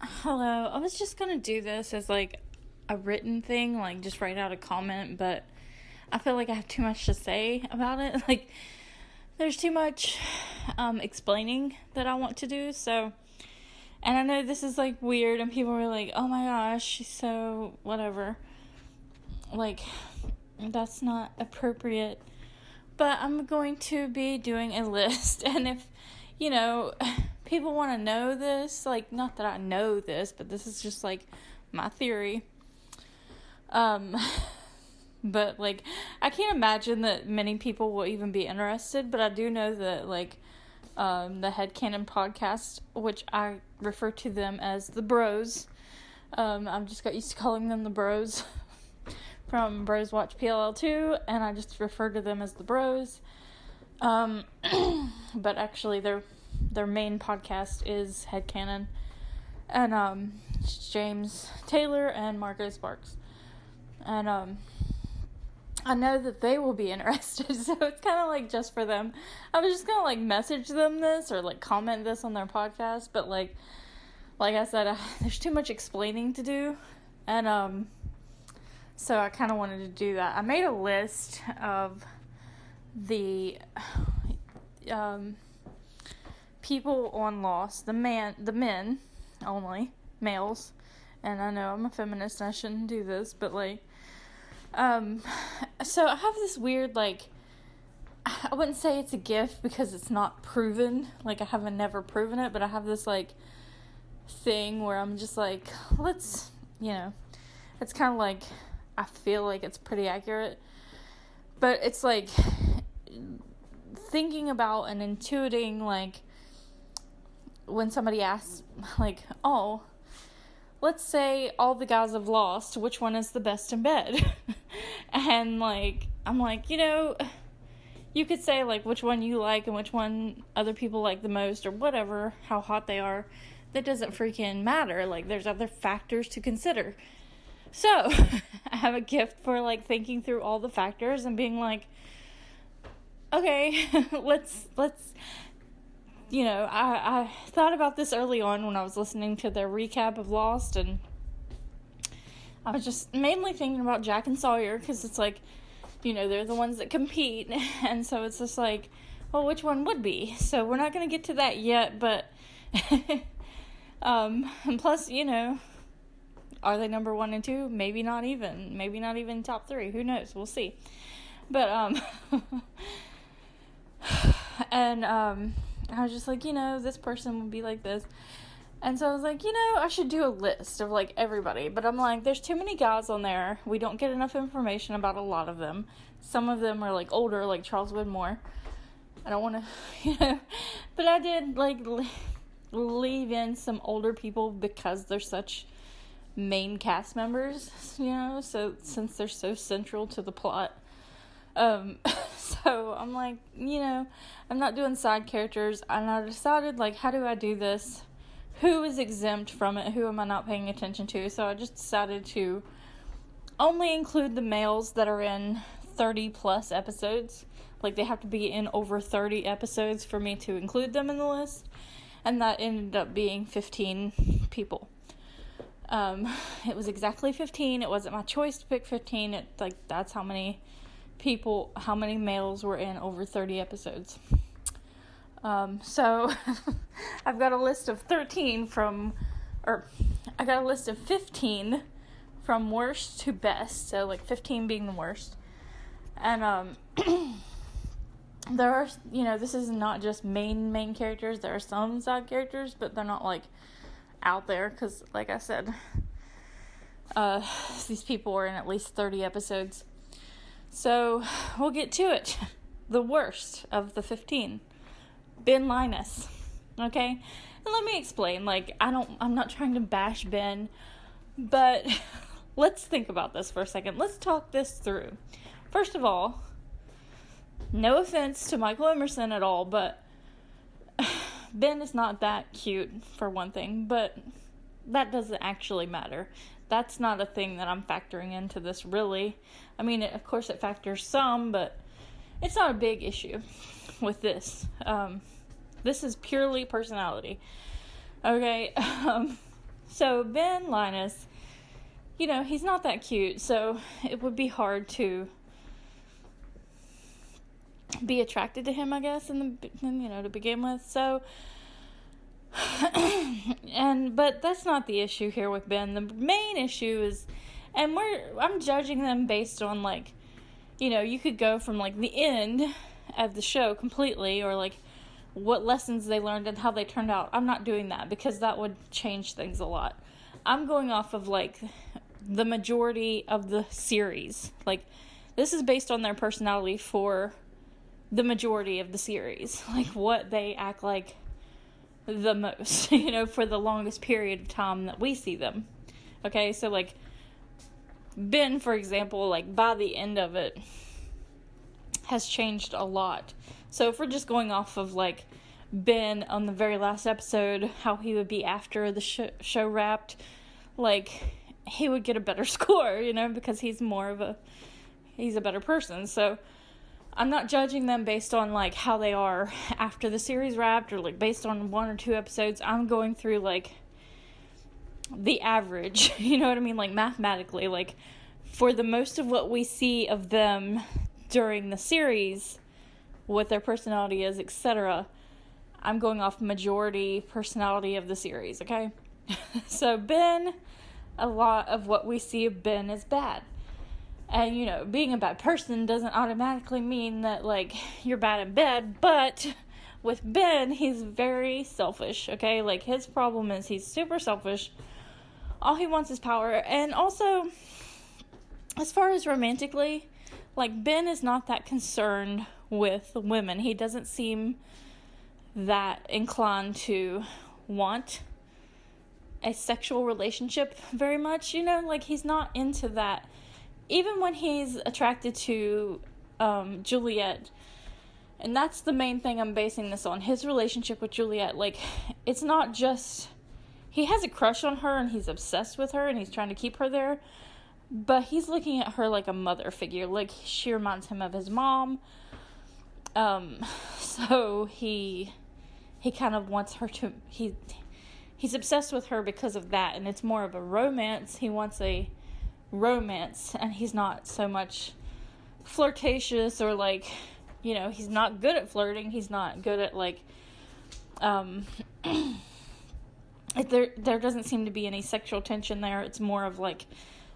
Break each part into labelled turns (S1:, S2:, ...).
S1: Hello. I was just gonna do this as like a written thing, like just write out a comment, but I feel like I have too much to say about it. Like, there's too much explaining that I want to do, so. And I know this is like weird, and people were like, oh my gosh, she's so whatever. Like, that's not appropriate. But I'm going to be doing a list, and if, people want to know this, like, not that I know this, but this is just like my theory. But like, I can't imagine that many people will even be interested, but I do know that like, the Headcanon podcast, which I refer to them as the bros. I've just got used to calling them the bros from Bros Watch PLL2, and I just refer to them as the bros. But actually their main podcast is Headcanon, and it's James Taylor and Margot Sparks. And I know that they will be interested, so it's kind of like just for them. I was just gonna like message them this or like comment this on their podcast, but like I said, there's too much explaining to do, and so I kind of wanted to do that. I made a list of the people on Lost, the men only, males, and I know I'm a feminist and I shouldn't do this, but like, so I have this weird, like, I wouldn't say it's a gift because it's not proven, like I haven't never proven it, but I have this like thing where I'm just like, let's, it's kind of like, I feel like it's pretty accurate, but it's like thinking about and intuiting, like when somebody asks, like, oh, let's say all the guys have lost, which one is the best in bed? And like, I'm like, you could say like which one you like and which one other people like the most or whatever, how hot they are. That doesn't freaking matter. Like, there's other factors to consider. So I have a gift for like thinking through all the factors and being like, okay, let's I thought about this early on when I was listening to their recap of Lost, and I was just mainly thinking about Jack and Sawyer, because it's like, they're the ones that compete, and so it's just like, well, which one would be? So we're not going to get to that yet, but, and plus, are they number 1 and 2? Maybe not even top 3, who knows, we'll see, but, and, I was just like, this person would be like this. And so I was like, I should do a list of, like, everybody. But I'm like, there's too many guys on there. We don't get enough information about a lot of them. Some of them are, like, older, like Charles Widmore. I don't want to, But I did, like, leave in some older people because they're such main cast members, so since they're so central to the plot. So I'm like, I'm not doing side characters, and I decided, like, how do I do this? Who is exempt from it? Who am I not paying attention to? So I just decided to only include the males that are in 30 plus episodes. Like, they have to be in over 30 episodes for me to include them in the list, and that ended up being 15 people. It was exactly 15. It wasn't my choice to pick 15. That's how many males were in over 30 episodes. So I've got a list of 15 from worst to best. So like 15 being the worst. And, there are, this is not just main characters. There are some side characters, but they're not like out there. 'Cause like I said, these people are in at least 30 episodes. So, we'll get to it. The worst of the 15. Ben Linus. Okay? And let me explain. Like, I'm not trying to bash Ben, but let's think about this for a second. Let's talk this through. First of all, no offense to Michael Emerson at all, but Ben is not that cute, for one thing, but that doesn't actually matter. That's not a thing that I'm factoring into this, really. I mean, of course it factors some, but it's not a big issue with this. This is purely personality. Okay, So Ben Linus, he's not that cute, so it would be hard to be attracted to him, I guess, to begin with. So, but that's not the issue here with Ben. The main issue is, and I'm judging them based on, like, you could go from, like, the end of the show completely, or, like, what lessons they learned and how they turned out. I'm not doing that because that would change things a lot. I'm going off of, like, the majority of the series. Like, this is based on their personality for the majority of the series. Like, what they act like the most, for the longest period of time that we see them. Okay, so, like, Ben, for example, like, by the end of it, has changed a lot. So if we're just going off of, like, Ben on the very last episode, how he would be after the show wrapped, like, he would get a better score, because he's a better person. So I'm not judging them based on, like, how they are after the series wrapped, or, like, based on 1 or 2 episodes. I'm going through, like, the average, you know what I mean? Like, mathematically, like, for the most of what we see of them during the series, what their personality is, etc., I'm going off majority personality of the series, okay? So Ben, a lot of what we see of Ben is bad. And, being a bad person doesn't automatically mean that, like, you're bad in bed, but with Ben, he's very selfish, okay? Like, his problem is he's super selfish. All he wants is power. And also, as far as romantically, like, Ben is not that concerned with women. He doesn't seem that inclined to want a sexual relationship very much, like, he's not into that. Even when he's attracted to Juliet, and that's the main thing I'm basing this on, his relationship with Juliet, like, it's not just, he has a crush on her, and he's obsessed with her, and he's trying to keep her there, but he's looking at her like a mother figure. Like, she reminds him of his mom. So he kind of wants her to, he's obsessed with her because of that, and it's more of a romance. He wants a romance, and he's not so much flirtatious, or, like, he's not good at flirting. He's not good at, like, there doesn't seem to be any sexual tension there. It's more of, like,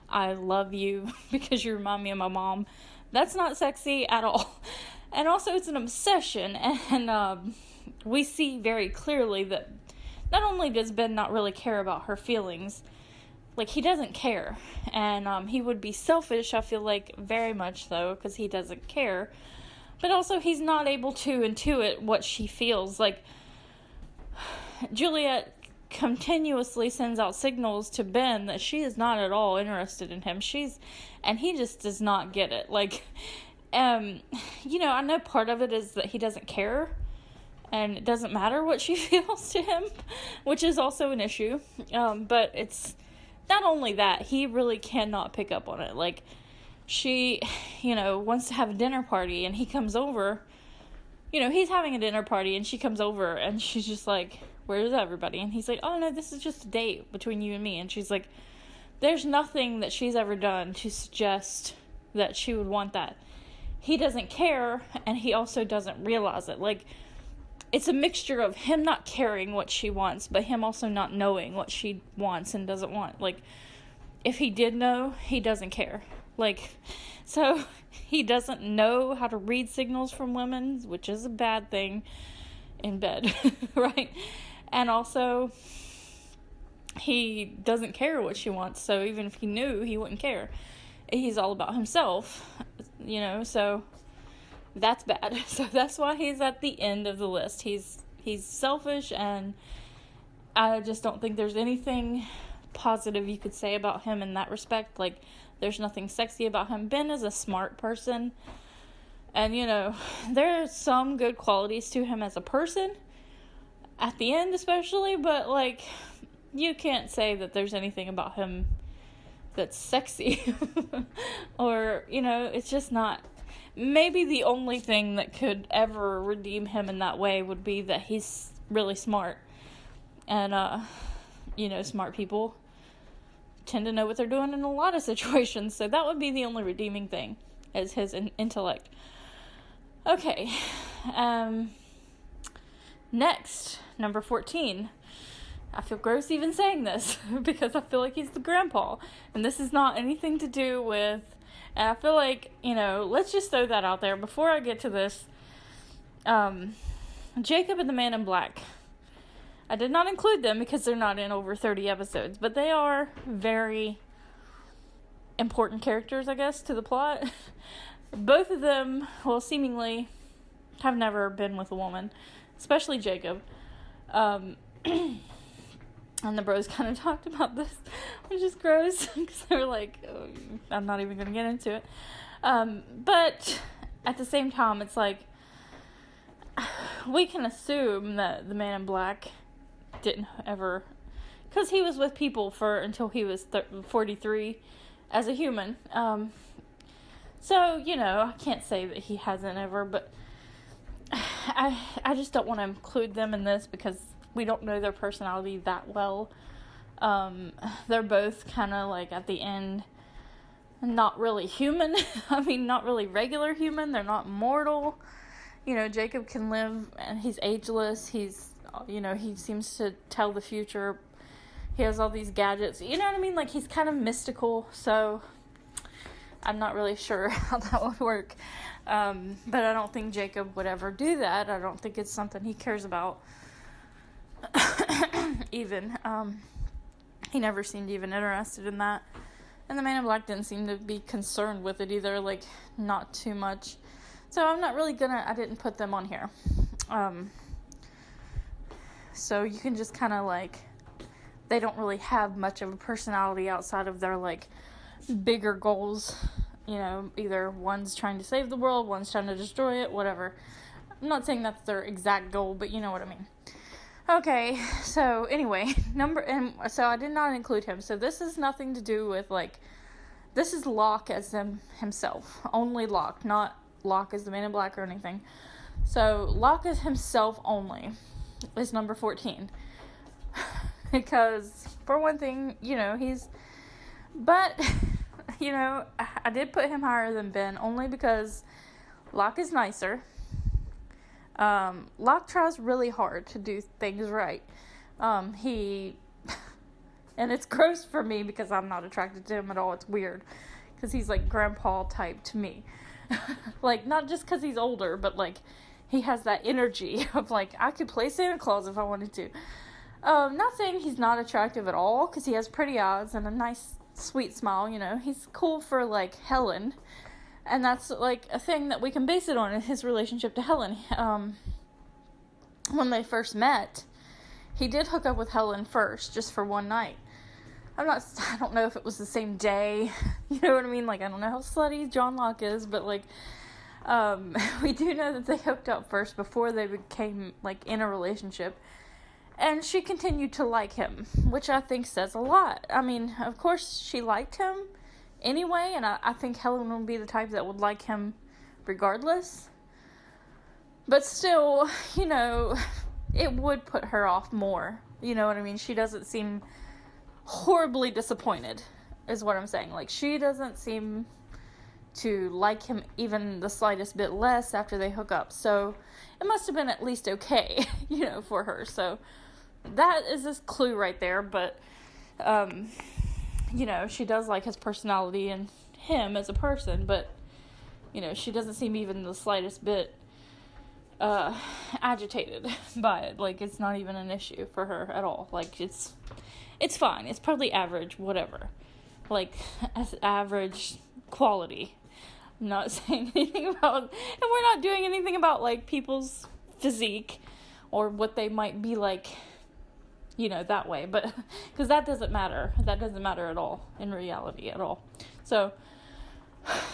S1: I love you because you remind me of my mom. That's not sexy at all. And also, it's an obsession, and we see very clearly that not only does Ben not really care about her feelings, like, he doesn't care, and he would be selfish, I feel like, very much so, because he doesn't care, but also he's not able to intuit what she feels. Like, Juliet continuously sends out signals to Ben that she is not at all interested in him. And he just does not get it. Like, I know part of it is that he doesn't care, and it doesn't matter what she feels to him, which is also an issue. But it's not only that, he really cannot pick up on it. Like, she, wants to have a dinner party, and he comes over. He's having a dinner party, and she comes over, and she's just like, where's everybody? And he's like, oh, no, this is just a date between you and me. And she's like, there's nothing that she's ever done to suggest that she would want that. He doesn't care, and he also doesn't realize it. Like, it's a mixture of him not caring what she wants, but him also not knowing what she wants and doesn't want. Like, if he did know, he doesn't care. Like, so he doesn't know how to read signals from women, which is a bad thing in bed, right? And also, he doesn't care what she wants, so even if he knew, he wouldn't care. He's all about himself, so that's bad. So that's why he's at the end of the list. He's selfish, and I just don't think there's anything positive you could say about him in that respect. Like, there's nothing sexy about him. Ben is a smart person, and, there are some good qualities to him as a person, at the end especially, but, like, you can't say that there's anything about him that's sexy. Or, it's just not. Maybe the only thing that could ever redeem him in that way would be that he's really smart. And, smart people tend to know what they're doing in a lot of situations. So that would be the only redeeming thing, is his intellect. Okay. Next, number 14. I feel gross even saying this because I feel like he's the grandpa. And this is not anything to do with... And I feel like, let's just throw that out there before I get to this. Jacob and the Man in Black. I did not include them because they're not in over 30 episodes, but they are very important characters, I guess, to the plot. Both of them, well, seemingly have never been with a woman, especially Jacob. And the bros kind of talked about this, which is gross, because they were like, oh, I'm not even going to get into it. But at the same time, it's like, we can assume that the Man in Black didn't ever, because he was with people until he was 43 as a human. So, I can't say that he hasn't ever, but I just don't want to include them in this because we don't know their personality that well. They're both kind of like at the end, not really human. I mean, not really regular human. They're not mortal. Jacob can live and he's ageless. He's, he seems to tell the future. He has all these gadgets. You know what I mean? Like, he's kind of mystical. So I'm not really sure how that would work. But I don't think Jacob would ever do that. I don't think it's something he cares about. Even. He never seemed even interested in that. And the Man in Black didn't seem to be concerned with it either. Like, not too much. So I'm not really I didn't put them on here. So you can just kind of like, they don't really have much of a personality outside of their like bigger goals. Either one's trying to save the world, one's trying to destroy it, whatever. I'm not saying that's their exact goal, but you know what I mean. Okay, so anyway, so I did not include him. So this is nothing to do with like, this is Locke as himself. Only Locke, not Locke as the Man in Black or anything. So Locke as himself only is number 14. Because for one thing, but I did put him higher than Ben only because Locke is nicer. Locke tries really hard to do things right. And it's gross for me because I'm not attracted to him at all. It's weird because he's like grandpa type to me. Like, not just because he's older, but like he has that energy of like, I could play Santa Claus if I wanted to. Not saying he's not attractive at all, because he has pretty eyes and a nice sweet smile. He's cool for like Helen, and that's like a thing that we can base it on, in his relationship to Helen. When they first met, he did hook up with Helen first, just for one night. I don't know if it was the same day, you know what I mean? Like, I don't know how slutty John Locke is, but like, we do know that they hooked up first before they became like in a relationship. And she continued to like him, which I think says a lot. I mean, of course she liked him anyway, and I think Helen would be the type that would like him regardless. But still, it would put her off more. You know what I mean? She doesn't seem horribly disappointed, is what I'm saying. Like, she doesn't seem to like him even the slightest bit less after they hook up. So it must have been at least okay, for her. So that is this clue right there. But, she does like his personality and him as a person. But, she doesn't seem even the slightest bit agitated by it. Like, it's not even an issue for her at all. Like, it's fine. It's probably average, whatever. Like, as average quality. I'm not saying anything about, and we're not doing anything about, like, people's physique or what they might be like, that way. But, because that doesn't matter. That doesn't matter at all, in reality, at all. So,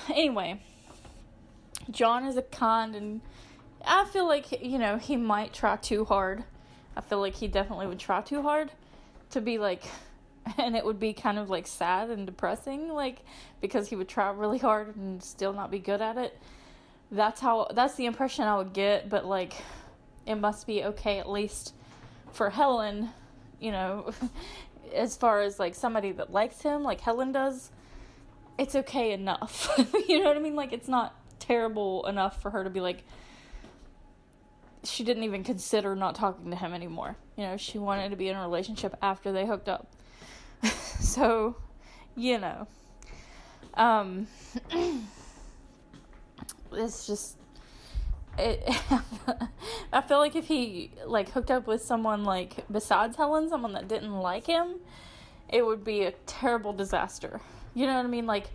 S1: anyway, John is a kind, and I feel like, he might try too hard. I feel like he definitely would try too hard to be, like, and it would be kind of, like, sad and depressing, like, because he would try really hard and still not be good at it. That's the impression I would get, but, like, it must be okay, at least for Helen, as far as, like, somebody that likes him, like Helen does, it's okay enough. You know what I mean? Like, it's not terrible enough for her to be like, she didn't even consider not talking to him anymore. You know, she wanted to be in a relationship after they hooked up. So, you know. It's just, I feel like if he, like, hooked up with someone, like, besides Helen, someone that didn't like him, it would be a terrible disaster. You know what I mean? Like,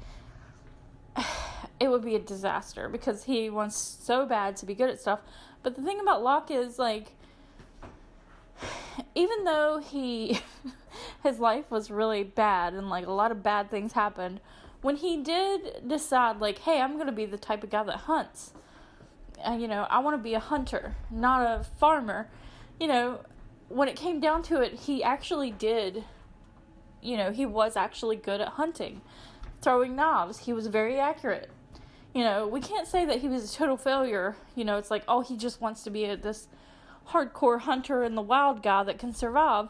S1: it would be a disaster, because he wants so bad to be good at stuff. But the thing about Locke is, like, even though his life was really bad, and, like, a lot of bad things happened, when he did decide, like, hey, I'm going to be the type of guy that hunts, you know, I want to be a hunter, not a farmer, you know, when it came down to it, he actually did, you know, he was actually good at hunting, throwing knives, he was very accurate. You know, we can't say that he was a total failure. You know, it's like, oh, he just wants to be this hardcore hunter in the wild guy that can survive.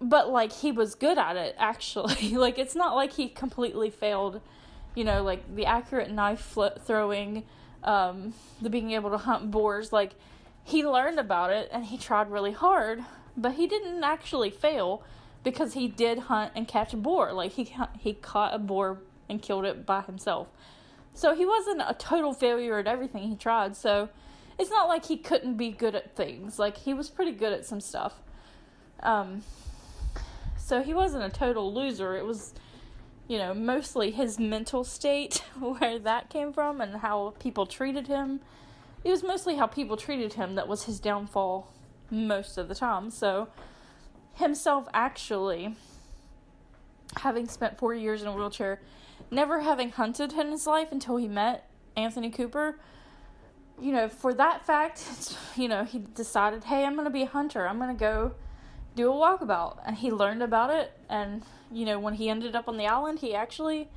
S1: But, like, he was good at it, actually. Like, it's not like he completely failed. You know, like, the accurate knife throwing, the being able to hunt boars. Like, he learned about it, and he tried really hard. But he didn't actually fail, because he did hunt and catch a boar. Like, he caught a boar and killed it by himself. So he wasn't a total failure at everything he tried. So it's not like he couldn't be good at things. Like, he was pretty good at some stuff. So he wasn't a total loser. It was, you know, mostly his mental state where that came from, and how people treated him. It was mostly how people treated him that was his downfall most of the time. So himself actually, having spent 4 years in a wheelchair, never having hunted in his life until he met Anthony Cooper, you know, for that fact, you know, he decided, hey, I'm going to be a hunter. I'm going to go do a walkabout. And he learned about it. And, you know, when he ended up on the island, he actually,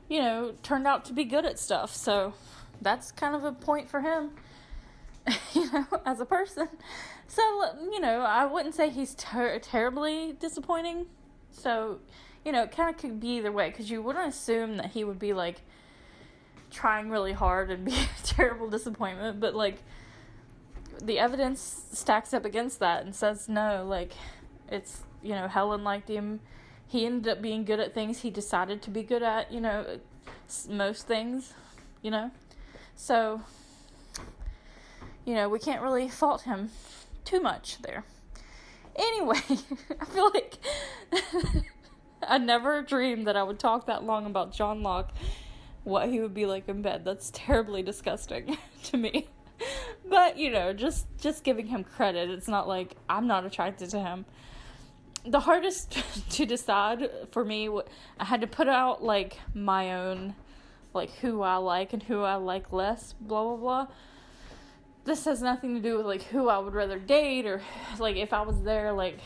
S1: you know, turned out to be good at stuff. So that's kind of a point for him, you know, as a person. So, you know, I wouldn't say he's terribly disappointing. So, you know, it kind of could be either way, because you wouldn't assume that he would be, like, trying really hard and be a terrible disappointment, but, like, the evidence stacks up against that and says no. Like, it's, you know, Helen liked him, he ended up being good at things he decided to be good at, you know, most things, you know, so, you know, we can't really fault him too much there. Anyway, I feel like I never dreamed that I would talk that long about John Locke, what he would be like in bed. That's terribly disgusting to me. But, you know, just giving him credit. It's not like I'm not attracted to him. The hardest to decide for me, I had to put out, like, my own, like, who I like and who I like less, blah, blah, blah. This has nothing to do with, like, who I would rather date, or, like, if I was there, like,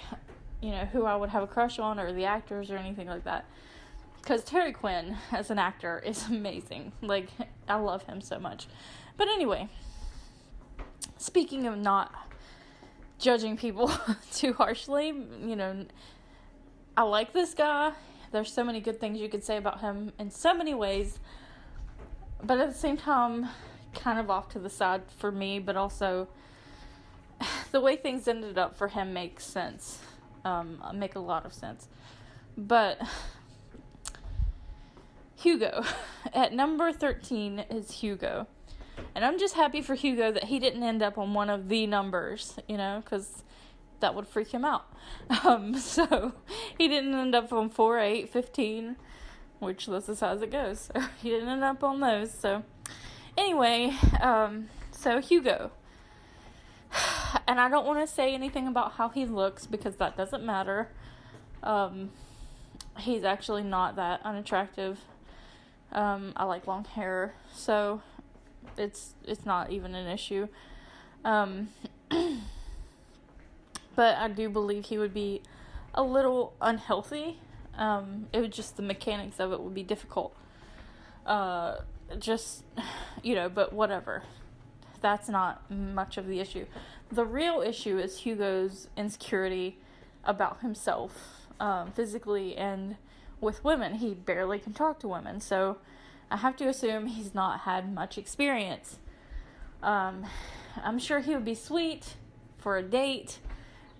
S1: you know, who I would have a crush on, or the actors, or anything like that. Because Terry Quinn, as an actor, is amazing. Like, I love him so much. But anyway, speaking of not judging people too harshly, you know, I like this guy. There's so many good things you could say about him in so many ways. But at the same time, kind of off to the side for me, but also the way things ended up for him makes sense. Make a lot of sense. But Hugo, at number 13 is Hugo. And I'm just happy for Hugo that he didn't end up on one of the numbers, you know, because that would freak him out. So he didn't end up on 4, 8, 15, which this is as it goes. So he didn't end up on those. So anyway, so Hugo. And I don't want to say anything about how he looks, because that doesn't matter. He's actually not that unattractive. I like long hair, so it's not even an issue. But I do believe he would be a little unhealthy. It would just, the mechanics of it would be difficult. Just, you know, but whatever. That's not much of the issue. The real issue is Hugo's insecurity about himself. physically and with women. He barely can talk to women, so I have to assume he's not had much experience. I'm sure he would be sweet for a date,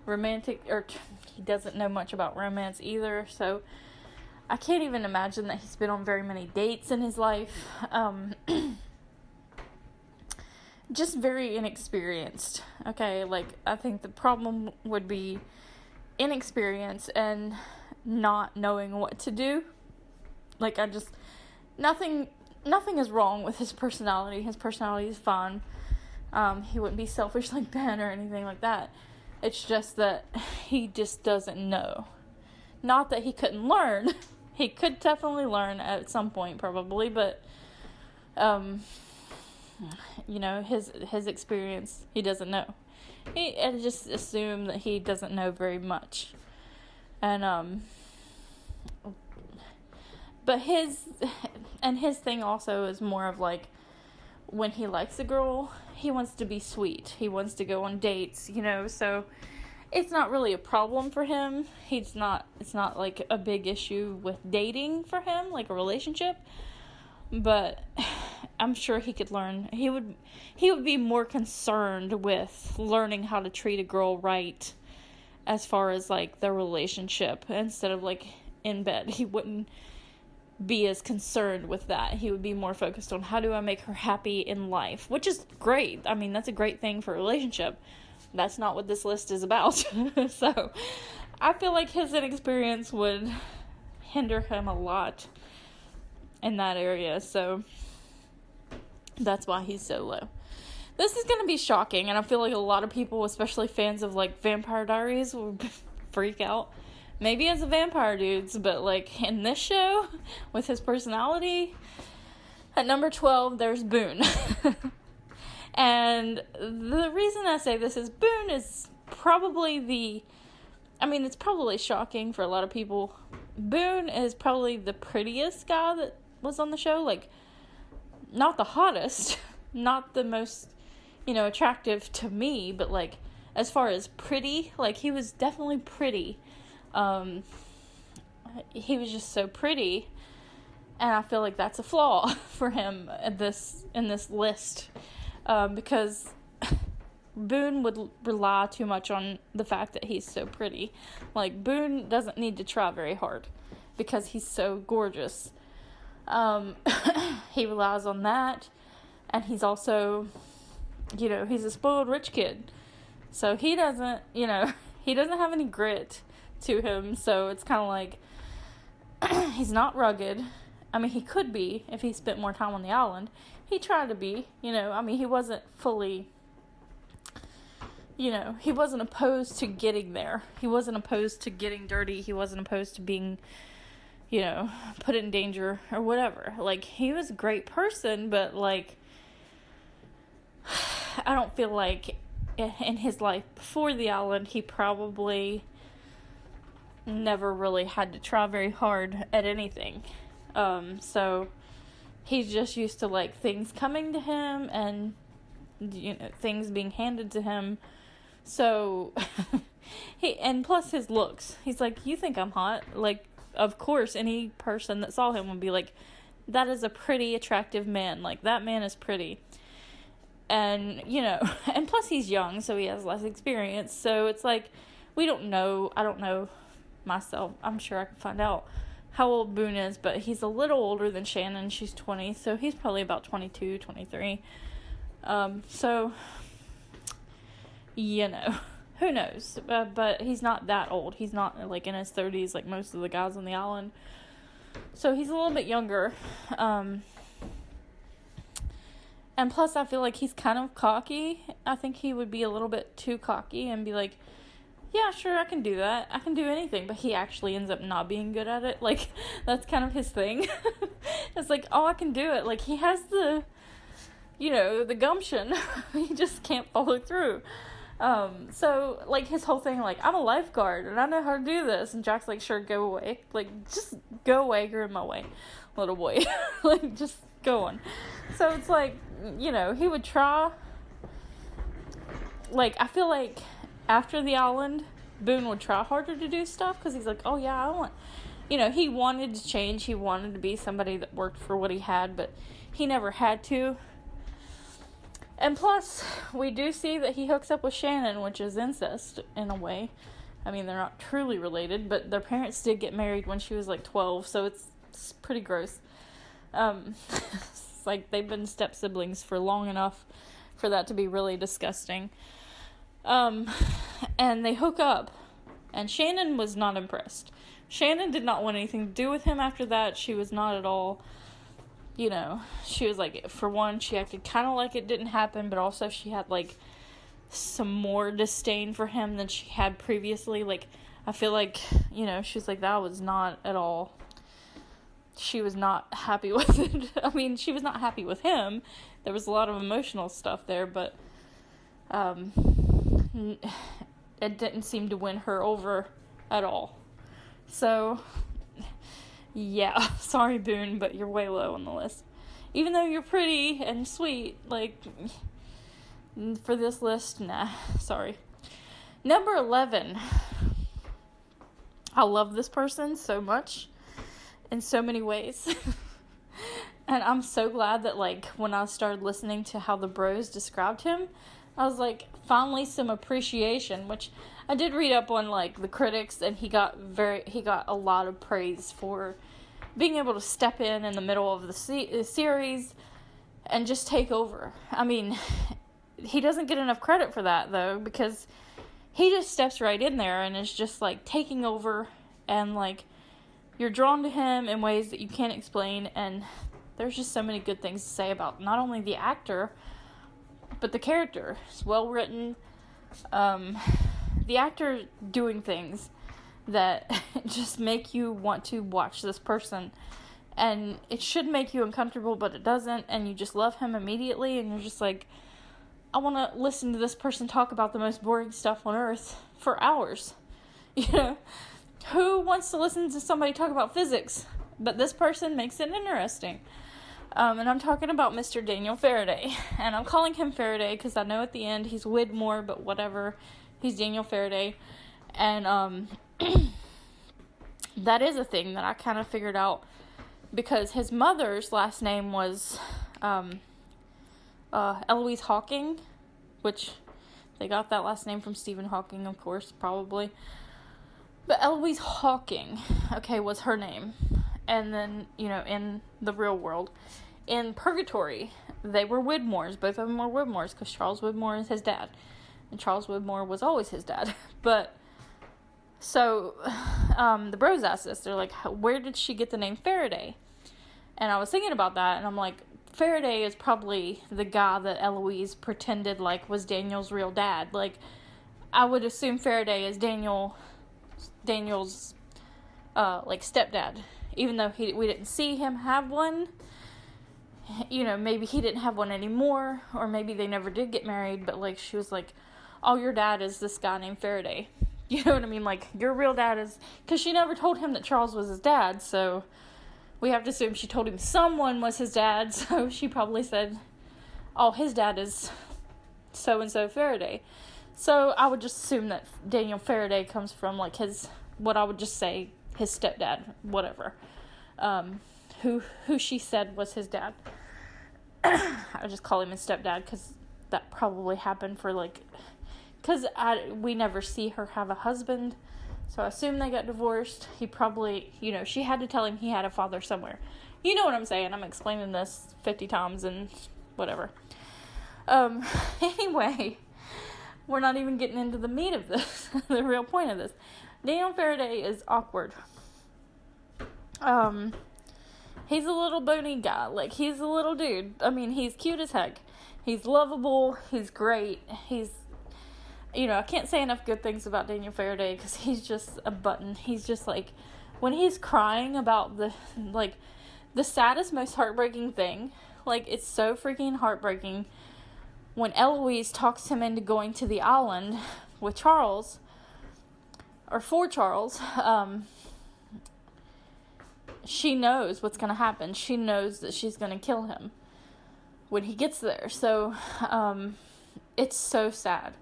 S1: romantic, or he doesn't know much about romance either, so I can't even imagine that he's been on very many dates in his life. Just very inexperienced, okay? Like, I think the problem would be inexperience and not knowing what to do. Like, nothing is wrong with his personality. His personality is fine. He wouldn't be selfish like Ben or anything like that. It's just that he just doesn't know. Not that he couldn't learn. He could definitely learn at some point, probably, but, his experience, he doesn't know. I just assume that he doesn't know very much. And, but his thing also is more of like, when he likes a girl, he wants to be sweet. He wants to go on dates, so it's not really a problem for him. It's not like a big issue with dating for him, like a relationship. But I'm sure he could learn. He would be more concerned with learning how to treat a girl right as far as like their relationship instead of like in bed. He wouldn't be as concerned with that. He would be more focused on how do I make her happy in life, which is great. I mean, that's a great thing for a relationship. That's not what this list is about. So I feel like his inexperience would hinder him a lot in that area. So that's why he's so low. This is going to be shocking, and I feel like a lot of people, especially fans of like Vampire Diaries, will freak out. Maybe as a vampire dudes, but like in this show, with his personality, at number 12, there's Boone. And the reason I say this is Boone is probably it's probably shocking for a lot of people. Boone is probably the prettiest guy that was on the show. Like, not the hottest, not the most, attractive to me, but like, as far as pretty, like, he was definitely pretty. He was just so pretty, and I feel like that's a flaw for him in this list, because Boone would rely too much on the fact that he's so pretty. Like, Boone doesn't need to try very hard because he's so gorgeous. He relies on that, and he's also, he's a spoiled rich kid, so he doesn't have any grit to him, so it's kind of like, he's not rugged. I mean, he could be if he spent more time on the island. He tried to be, he wasn't fully, he wasn't opposed to getting there. He wasn't opposed to getting dirty. He wasn't opposed to being, put in danger or whatever. Like, he was a great person, but like, I don't feel like in his life before the island, he probably never really had to try very hard at anything. So he's just used to like things coming to him and things being handed to him. So and plus his looks. He's like, you think I'm hot? Like, of course any person that saw him would be like, that is a pretty attractive man. Like, that man is pretty. And and plus he's young, so he has less experience. So it's like, I don't know myself. I'm sure I can find out how old Boone is, but he's a little older than Shannon. She's 20, so he's probably about 22, 23. So, who knows? But he's not that old. He's not like in his 30s like most of the guys on the island. So he's a little bit younger. And plus I feel like he's kind of cocky. I think he would be a little bit too cocky and be like, yeah, sure, I can do that. I can do anything. But he actually ends up not being good at it. Like, that's kind of his thing. It's like, oh, I can do it. Like, he has the gumption. He just can't follow through. So, like, his whole thing, like, I'm a lifeguard, and I know how to do this. And Jack's like, sure, go away. Like, just go away. You're in my way, little boy. Like, just go on. So, it's like, he would try. Like, I feel like after the island, Boone would try harder to do stuff because he's like, oh yeah, I want, he wanted to change. He wanted to be somebody that worked for what he had, but he never had to. And plus, we do see that he hooks up with Shannon, which is incest in a way. I mean, they're not truly related, but their parents did get married when she was like 12, so it's pretty gross. It's like they've been step siblings for long enough for that to be really disgusting. And they hook up, and Shannon was not impressed. Shannon did not want anything to do with him after that. She was not at all, she was like, for one, she acted kind of like it didn't happen, but also she had like some more disdain for him than she had previously. Like, I feel like, she's like, that was not at all, she was not happy with it. I mean, she was not happy with him. There was a lot of emotional stuff there, but it didn't seem to win her over at all. So, yeah, sorry, Boone, but you're way low on the list. Even though you're pretty and sweet, like, for this list, nah, sorry. Number 11. I love this person so much, in so many ways. And I'm so glad that, like, when I started listening to how the bros described him, I was like, finally some appreciation, which I did read up on, like, the critics, and he got a lot of praise for being able to step in the middle of the series and just take over. I mean, he doesn't get enough credit for that, though, because he just steps right in there and is just, like, taking over, and, like, you're drawn to him in ways that you can't explain, and there's just so many good things to say about not only the actor, but the character. It's well written. The actor doing things that just make you want to watch this person, and it should make you uncomfortable, but it doesn't, and you just love him immediately, and you're just like, I want to listen to this person talk about the most boring stuff on earth for hours. Who wants to listen to somebody talk about physics? But this person makes it interesting. And I'm talking about Mr. Daniel Faraday. And I'm calling him Faraday because I know at the end he's Widmore, but whatever. He's Daniel Faraday. And that is a thing that I kind of figured out because his mother's last name was Eloise Hawking, which they got that last name from Stephen Hawking, of course, probably. But Eloise Hawking, was her name. And then, in the real world, in Purgatory, they were Widmores. Both of them were Widmores because Charles Widmore is his dad. And Charles Widmore was always his dad. But, so, the bros asked this. They're like, where did she get the name Faraday? And I was thinking about that, and I'm like, Faraday is probably the guy that Eloise pretended like was Daniel's real dad. Like, I would assume Faraday is Daniel's stepdad, even though we didn't see him have one. Maybe he didn't have one anymore, or maybe they never did get married, but like she was like, oh, your dad is this guy named Faraday. You know what I mean? Like, your real dad is, because she never told him that Charles was his dad, so we have to assume she told him someone was his dad, so she probably said, oh, his dad is so-and-so Faraday. So I would just assume that Daniel Faraday comes from, like, what I would just say, his stepdad, whatever. Who she said was his dad. I just call him his stepdad, because that probably happened for, like, because we never see her have a husband, so I assume they got divorced. He probably, she had to tell him he had a father somewhere. You know what I'm saying? I'm explaining this 50 times and whatever. Anyway, we're not even getting into the meat of this, the real point of this. Daniel Faraday is awkward. He's a little bony guy. Like, he's a little dude. I mean, he's cute as heck. He's lovable. He's great. He's, I can't say enough good things about Daniel Faraday because he's just a button. He's just, like, when he's crying about the saddest, most heartbreaking thing, like, it's so freaking heartbreaking when Eloise talks him into going to the island with Charles, or for Charles. She knows what's going to happen. She knows that she's going to kill him when he gets there. So, it's so sad.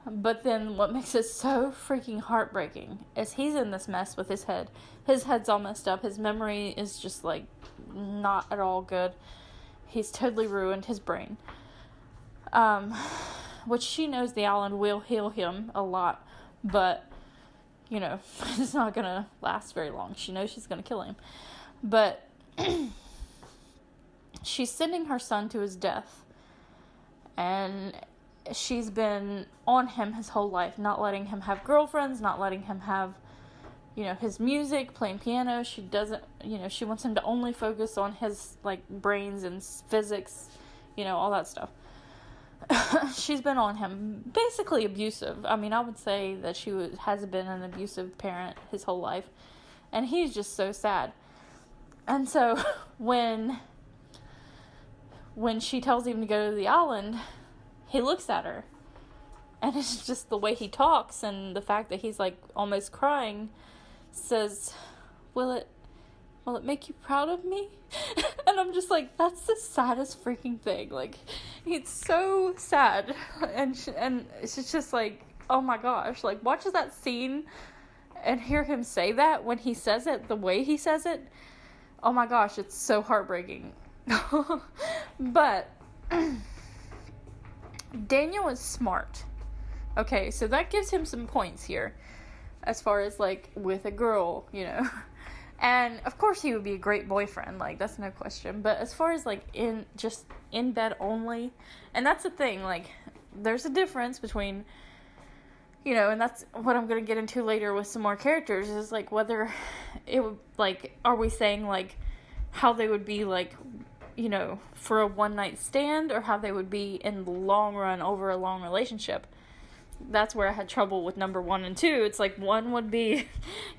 S1: But then what makes it so freaking heartbreaking is he's in this mess with his head. His head's all messed up. His memory is just, like, not at all good. He's totally ruined his brain. Which she knows the island will heal him a lot. But, you know, it's not going to last very long. She knows she's going to kill him. But she's sending her son to his death. And she's been on him his whole life, not letting him have girlfriends, not letting him have, you know, his music, playing piano. She doesn't, you know, she wants him to only focus on his, like, brains and physics, you know, all that stuff. She's been on him, basically abusive. I mean, I would say that she has been an abusive parent his whole life, and he's just so sad. And so, when she tells him to go to the island, he looks at her, and it's just the way he talks and the fact that he's, like, almost crying, says, will it make you proud of me? And I'm just like, that's the saddest freaking thing. Like, it's so sad, and it's just like, oh my gosh, like, watch that scene and hear him say that when he says it, the way he says it. Oh my gosh, it's so heartbreaking. But Daniel is smart. Okay, so that gives him some points here. As far as, like, with a girl, you know. And, of course, he would be a great boyfriend. Like, that's no question. But as far as, like, in bed only. And that's the thing. Like, there's a difference between, you know, and that's what I'm going to get into later with some more characters. Is, like, whether it would, like, are we saying, like, how they would be, like, you know, for a one-night stand, or how they would be in the long run over a long relationship. That's where I had trouble with number 1 and 2. It's like one would be,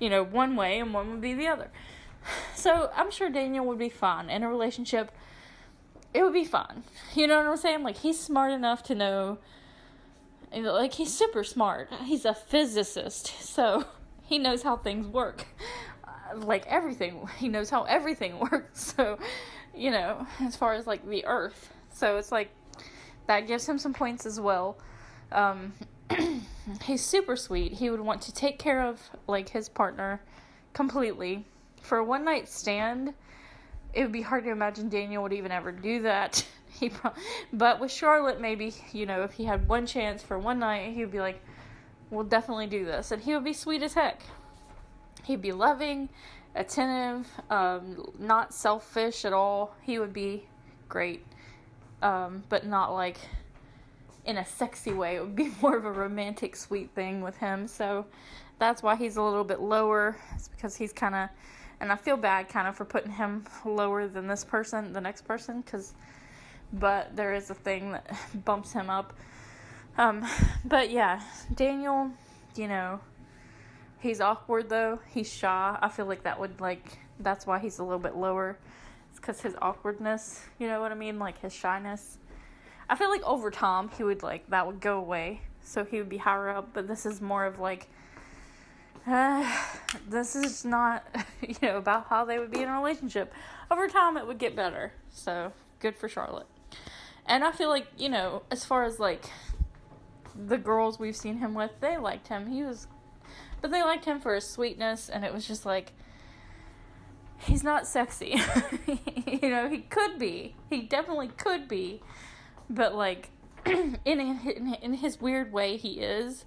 S1: you know, one way and one would be the other. So I'm sure Daniel would be fine in a relationship. It would be fine. You know what I'm saying? Like, he's smart enough to know, like, he's super smart. He's a physicist, so he knows how things work. Like, everything. He knows how everything works. So, you know, as far as, like, the earth. So it's like, that gives him some points as well. He's super sweet. He would want to take care of, like, his partner completely. For a one-night stand, it would be hard to imagine Daniel would even ever do that. But with Charlotte, maybe, you know, if he had one chance for one night, he would be like, we'll definitely do this. And he would be sweet as heck. He'd be loving, attentive, not selfish at all. He would be great, but not, like, in a sexy way. It would be more of a romantic, sweet thing with him. So that's why he's a little bit lower. It's because he's kind of, and I feel bad kind of for putting him lower than this person, the next person, but there is a thing that bumps him up. But yeah, Daniel, you know, he's awkward though. He's shy. I feel like that's why he's a little bit lower. It's because his awkwardness, you know what I mean? Like, his shyness. I feel like over time, that would go away. So he would be higher up, but this is more of like, this is not, you know, about how they would be in a relationship. Over time, it would get better. So, good for Charlotte. And I feel like, you know, as far as, like, the girls we've seen him with, they liked him. But they liked him for his sweetness, and it was just like, he's not sexy. You know, he could be. He definitely could be. But, like, in his weird way, he is,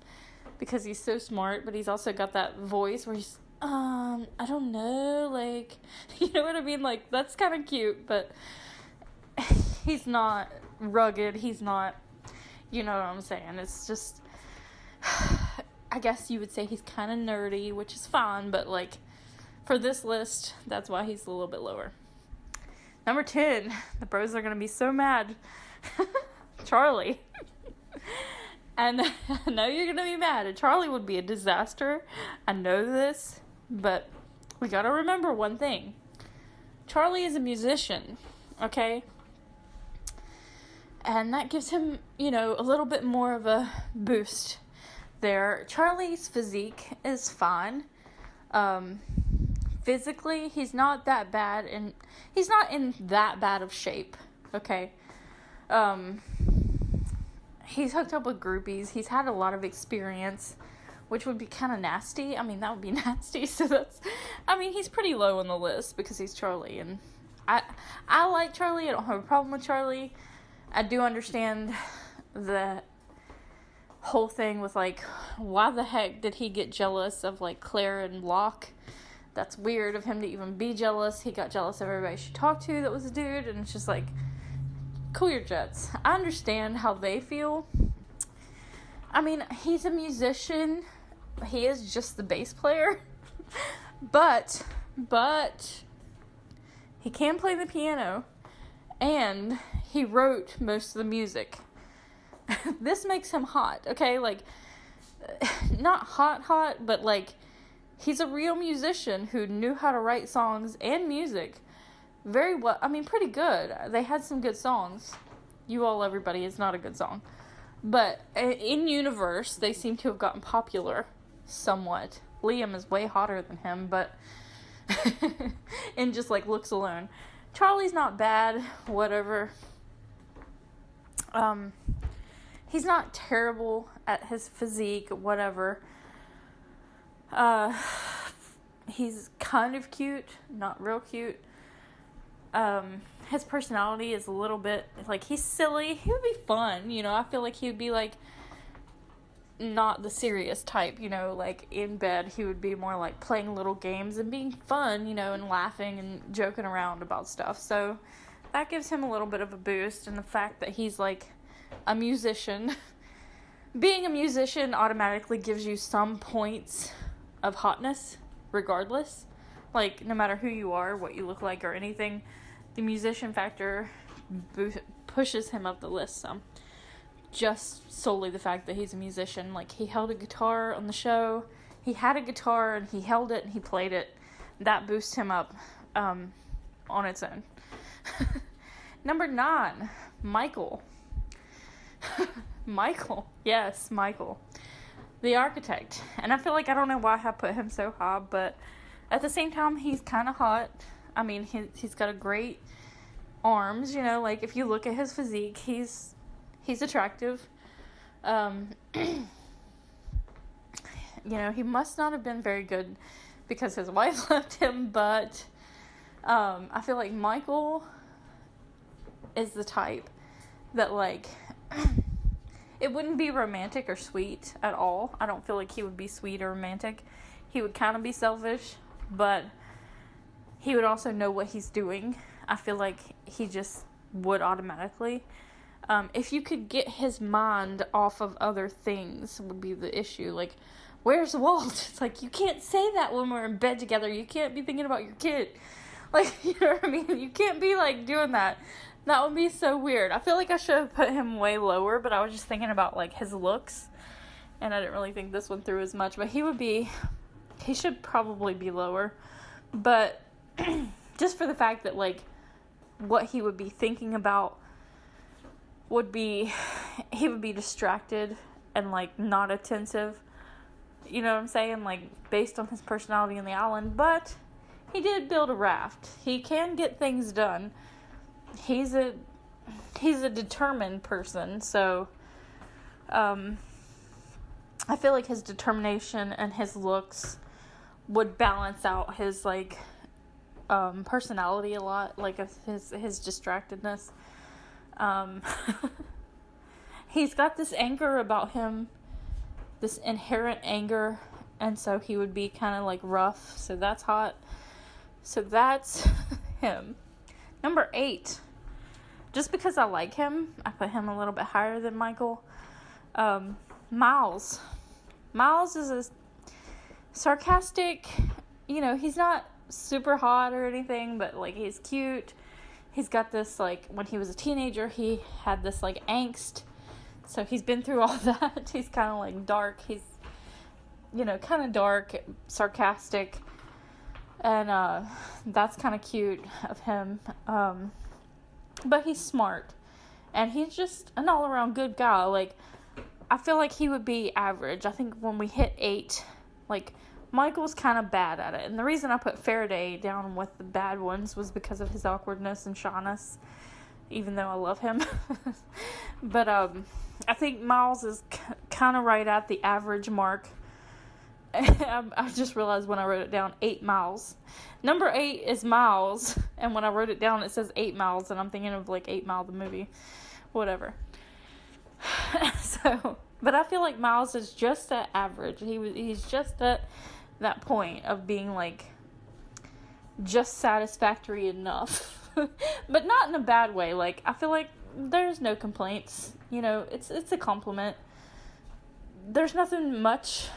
S1: because he's so smart, but he's also got that voice where he's, I don't know, like, you know what I mean? Like, that's kind of cute, but he's not rugged, he's not, you know what I'm saying? It's just, I guess you would say he's kind of nerdy, which is fine, but, like, for this list, that's why he's a little bit lower. Number 10, the bros are going to be so mad. Charlie. And I know you're going to be mad. Charlie would be a disaster. I know this, but we got to remember one thing. Charlie is a musician, okay? And that gives him, you know, a little bit more of a boost there. Charlie's physique is fine. Physically, he's not that bad, and he's not in that bad of shape, okay? he's hooked up with groupies. He's had a lot of experience, which would be kind of nasty. I mean, that would be nasty. So that's, I mean, he's pretty low on the list because he's Charlie. And I like Charlie. I don't have a problem with Charlie. I do understand the whole thing with, like, why the heck did he get jealous of, like, Claire and Locke? That's weird of him to even be jealous. He got jealous of everybody she talked to that was a dude, and it's just like, cool your jets. I understand how they feel. I mean, he's a musician. He is just the bass player. but he can play the piano, and he wrote most of the music. This makes him hot, okay? Like, not hot, but, like, he's a real musician who knew how to write songs and music very well. I mean, pretty good. They had some good songs. You All Everybody is not a good song. But in universe, they seem to have gotten popular somewhat. Liam is way hotter than him, but in just, like, looks alone. Charlie's not bad, whatever. He's not terrible at his physique, whatever. He's kind of cute, not real cute. His personality is a little bit, like, he's silly. He would be fun, you know. I feel like he would be, like, not the serious type, you know. Like, in bed, he would be more, like, playing little games and being fun, you know, and laughing and joking around about stuff. So, that gives him a little bit of a boost. And the fact that he's, like, a musician. Being a musician automatically gives you some points of hotness, regardless. Like, no matter who you are, what you look like, or anything, the musician factor pushes him up the list some. Just solely the fact that he's a musician. Like, he held a guitar on the show. He had a guitar, and he held it, and he played it. That boosts him up on its own. Number 9, Michael. Yes, Michael. The architect. And I feel like I don't know why I put him so high, but at the same time, he's kind of hot. I mean, he's got a great arms, you know, like, if you look at his physique, he's attractive. You know, he must not have been very good because his wife left him, but I feel like Michael is the type that, like, it wouldn't be romantic or sweet at all. I don't feel like he would be sweet or romantic. He would kind of be selfish, but he would also know what he's doing. I feel like he just would automatically. If you could get his mind off of other things would be the issue. Like, where's Walt? It's like, you can't say that when we're in bed together. You can't be thinking about your kid. Like, you know what I mean? You can't be, like, doing that. That would be so weird. I feel like I should have put him way lower, but I was just thinking about, like, his looks. And I didn't really think this one through as much. But he should probably be lower. But just for the fact that, like, what he would be thinking about would be, he would be distracted and, like, not attentive. You know what I'm saying? Like, based on his personality on the island. But he did build a raft. He can get things done. He's a determined person, so I feel like his determination and his looks would balance out his, like, personality a lot, like his distractedness. He's got this anger about him, this inherent anger, and so he would be kind of, like, rough, so that's hot. So that's him. Number 8. Just because I like him, I put him a little bit higher than Michael. Miles. Miles is a sarcastic, you know, he's not super hot or anything, but, like, he's cute. He's got this, like, when he was a teenager, he had this, like, angst. So he's been through all that. He's kind of, like, dark. He's, you know, kind of dark, sarcastic. And that's kind of cute of him. But he's smart. And he's just an all-around good guy. Like, I feel like he would be average. I think when we hit 8, like, Michael's kind of bad at it. And the reason I put Faraday down with the bad ones was because of his awkwardness and shyness. even though I love him. But I think Miles is kind of right at the average mark. I just realized when I wrote it down, 8 miles. Number 8 is Miles, and when I wrote it down, it says 8 miles, and I'm thinking of like 8 Mile the movie, whatever. So, but I feel like Miles is just at average. He's just at that point of being like just satisfactory enough, but not in a bad way. Like, I feel like there's no complaints. You know, it's a compliment. There's nothing much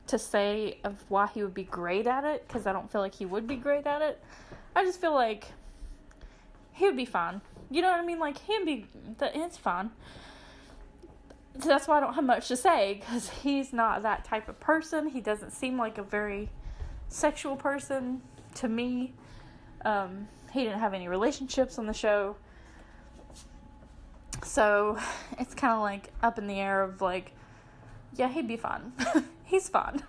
S1: to say of why he would be great at it, because I don't feel like he would be great at it. I just feel like he would be fine. You know what I mean? Like, it's fine. So that's why I don't have much to say, because he's not that type of person. He doesn't seem like a very sexual person to me. He didn't have any relationships on the show. So it's kind of like up in the air of like, yeah, he'd be fine. He's fine.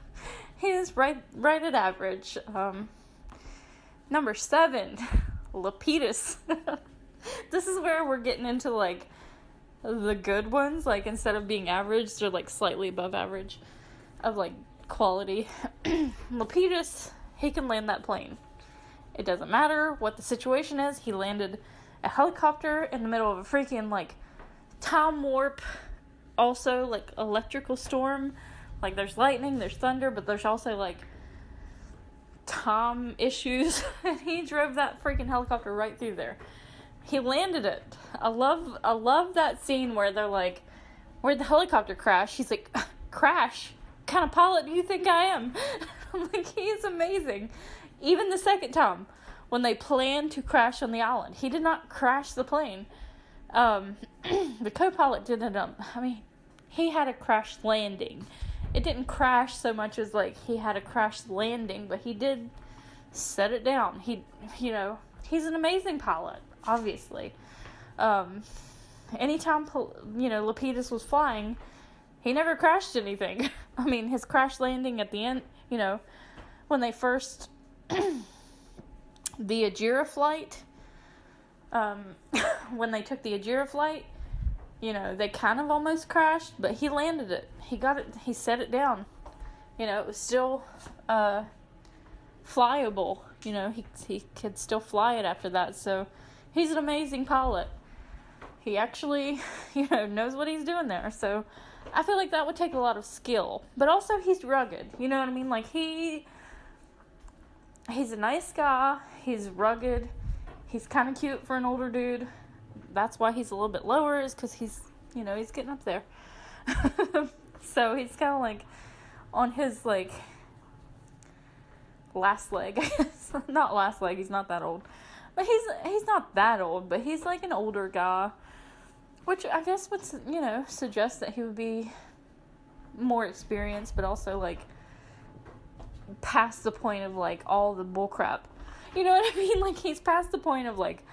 S1: He's right at average. Number 7, Lapidus. This is where we're getting into like the good ones. Like, instead of being average, they're like slightly above average of like quality. Lapidus, he can land that plane. It doesn't matter what the situation is. He landed a helicopter in the middle of a freaking like time warp, also like electrical storm. Like, there's lightning, there's thunder, but there's also like time issues. And he drove that freaking helicopter right through there. He landed it. I love that scene where they're like, where'd the helicopter crash? He's like, crash? What kind of pilot do you think I am? I'm like, he's amazing. Even the second time, when they planned to crash on the island, he did not crash the plane. The co-pilot didn't, he had a crash landing. It didn't crash so much as like he had a crash landing, but he did set it down. He's an amazing pilot, obviously. Anytime, Lapidus was flying, he never crashed anything. I mean, his crash landing at the end, when they first, the Ajira flight, when they took the Ajira flight, they kind of almost crashed, but he landed it. He got it, he set it down. It was still, flyable. He could still fly it after that, so he's an amazing pilot. He actually, knows what he's doing there, so I feel like that would take a lot of skill. But also, he's rugged, you know what I mean? Like, he's a nice guy, he's rugged, he's kind of cute for an older dude. That's why he's a little bit lower, is because he's getting up there. So he's kind of like on his like last leg, I guess. Not last leg, he's not that old. But he's not that old, but he's like an older guy, which I guess would, suggest that he would be more experienced, but also like past the point of like all the bullcrap. You know what I mean? Like, he's past the point of like,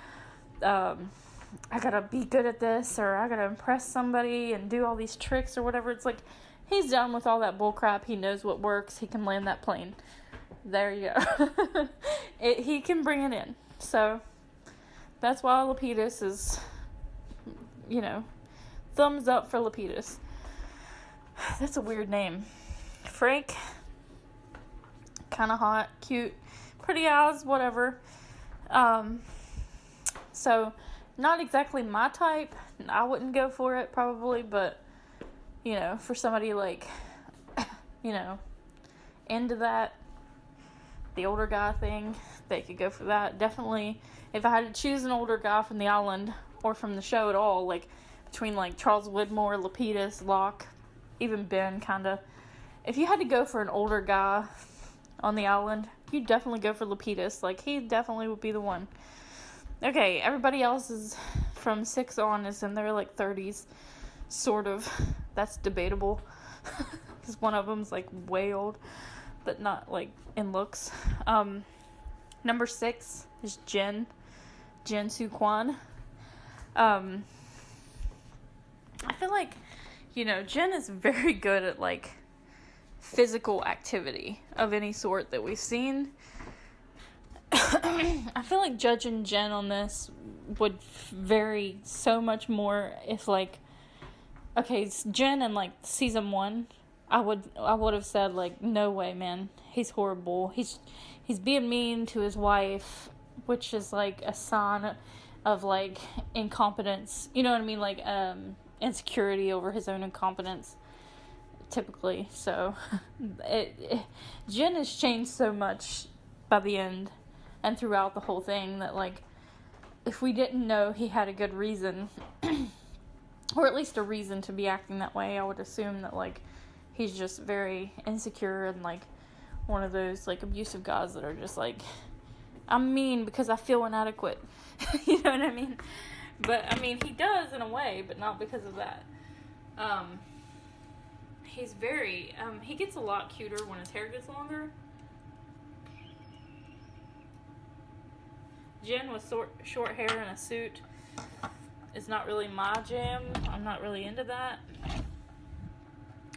S1: I gotta be good at this, or I gotta impress somebody and do all these tricks or whatever. It's like, he's done with all that bullcrap. He knows what works. He can land that plane. There you go. He can bring it in. So, that's why Lapidus is, thumbs up for Lapidus. That's a weird name. Frank, kind of hot, cute, pretty eyes, whatever. So, not exactly my type. I wouldn't go for it, probably, but, for somebody like, into that, the older guy thing, they could go for that. Definitely, if I had to choose an older guy from the island, or from the show at all, like, between, like, Charles Widmore, Lapidus, Locke, even Ben, kinda, if you had to go for an older guy on the island, you'd definitely go for Lapidus. Like, he definitely would be the one. Okay, everybody else is from 6 on is in their, like, 30s, sort of. That's debatable, because one of them's, like, way old, but not, like, in looks. Number 6 is Jin-Soo Kwon. I feel like, Jin is very good at, like, physical activity of any sort that we've seen. I feel like judging Jen on this would vary so much more if, like, okay, it's Jen in, like, season 1, I would have said, like, no way, man, he's horrible. He's being mean to his wife, which is, like, a sign of, like, incompetence. You know what I mean? Like, insecurity over his own incompetence, typically. So, Jen has changed so much by the end and throughout the whole thing that, like, if we didn't know he had a good reason, or at least a reason to be acting that way, I would assume that, like, he's just very insecure and, like, one of those, like, abusive guys that are just, like, I'm mean because I feel inadequate. You know what I mean? But, I mean, he does in a way, but not because of that. He's very, he gets a lot cuter when his hair gets longer. Jen with short hair and a suit is not really my jam. I'm not really into that,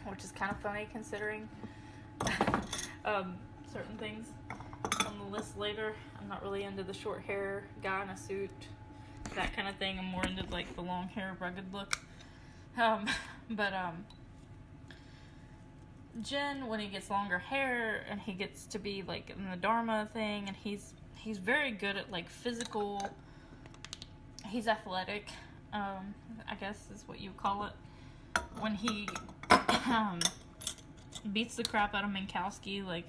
S1: which is kind of funny considering certain things on the list later. I'm not really into the short hair guy in a suit, that kind of thing. I'm more into, like, the long hair rugged look. But Jen, when he gets longer hair and he gets to be, like, in the Dharma thing, and he's very good at, like, physical, he's athletic, I guess is what you call it, when he beats the crap out of Minkowski, like,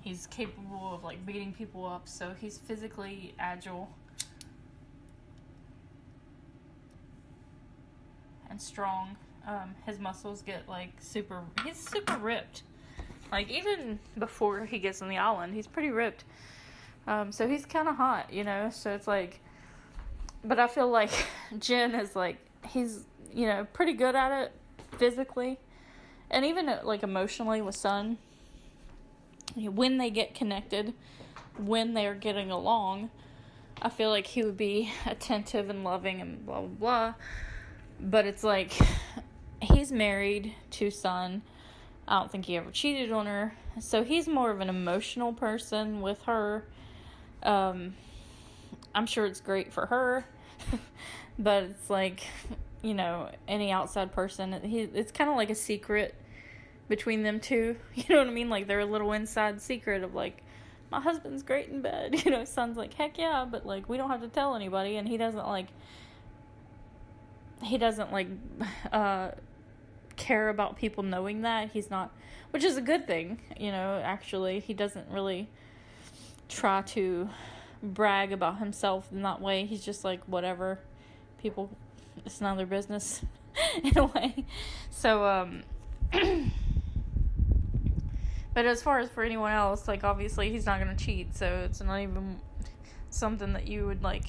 S1: he's capable of, like, beating people up, so he's physically agile and strong. His muscles get, like, he's super ripped, like, even before he gets on the island, he's pretty ripped. So he's kind of hot, you know, so it's like, but I feel like Jen is, like, he's, you know, pretty good at it physically, and even, like, emotionally with Sun, when they get connected, when they're getting along, I feel like he would be attentive and loving and blah, blah, blah, but it's like, he's married to Sun. I don't think he ever cheated on her, so he's more of an emotional person with her. I'm sure it's great for her, but it's like, you know, any outside person, it's kind of like a secret between them two, you know what I mean? Like, they're a little inside secret of, like, my husband's great in bed, you know. Son's like, heck yeah, but, like, we don't have to tell anybody, and he doesn't care about people knowing that. He's not, which is a good thing, you know. Actually, he doesn't really try to brag about himself in that way. He's just like, whatever, people, it's none of their business in a way. So but as far as for anyone else, like, obviously he's not gonna cheat, so it's not even something that you would, like,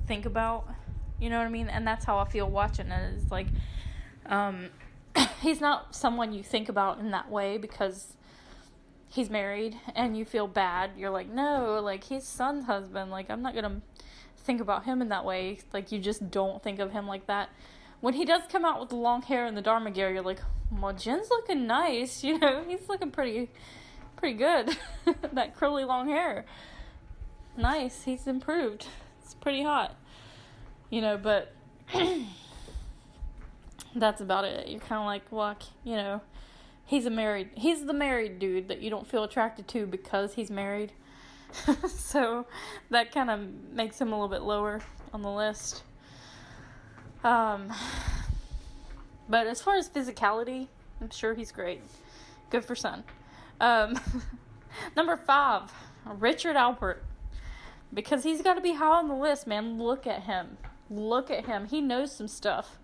S1: think about, you know what I mean? And that's how I feel watching it. It's like, he's not someone you think about in that way because he's married and you feel bad. You're like, no, like, he's Son's husband. Like, I'm not gonna think about him in that way. Like, you just don't think of him like that. When he does come out with the long hair and the Dharma gear, you're like, well, Jen's looking nice, you know. He's looking pretty good. That curly long hair, nice. He's improved. It's pretty hot, you know. But that's about it. You're kind of like, well, you know, he's the married dude that you don't feel attracted to because he's married. So that kind of makes him a little bit lower on the list. But as far as physicality, I'm sure he's great. Good for Son. Number 5, Richard Alpert. Because he's got to be high on the list, man. Look at him. He knows some stuff.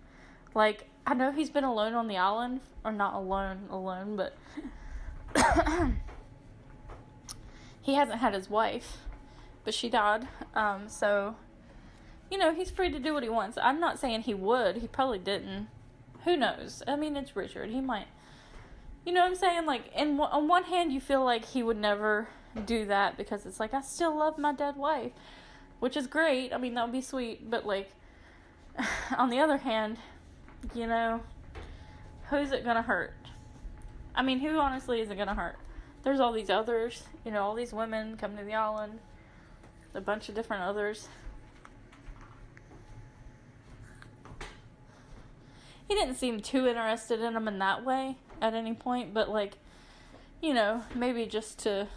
S1: Like, I know he's been alone on the island, or not alone, but he hasn't had his wife, but she died. So, you know, he's free to do what he wants. I'm not saying he would. He probably didn't. Who knows? I mean, it's Richard. He might. You know what I'm saying? Like, on one hand, you feel like he would never do that because it's like, I still love my dead wife, which is great. I mean, that would be sweet. But, like, on the other hand, you know, who's it gonna hurt? I mean, who honestly is it gonna hurt? There's all these others, you know, all these women come to the island. a bunch of different others. He didn't seem too interested in them in that way at any point, but, like, you know, maybe just to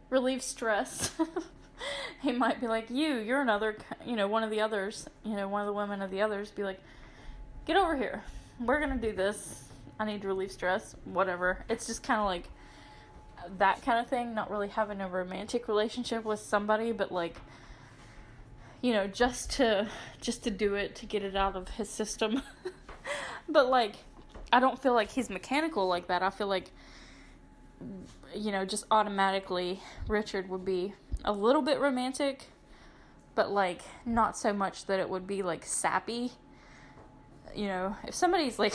S1: relieve stress. He might be like, you're another, you know, one of the others, you know, one of the women of the others, be like, get over here. We're going to do this. I need to relieve stress. Whatever. It's just kind of like that kind of thing, not really having a romantic relationship with somebody, but, like, you know, just to do it, to get it out of his system. But, like, I don't feel like he's mechanical like that. I feel like, you know, just automatically Richard would be a little bit romantic, but, like, not so much that it would be, like, sappy. You know, if somebody's, like,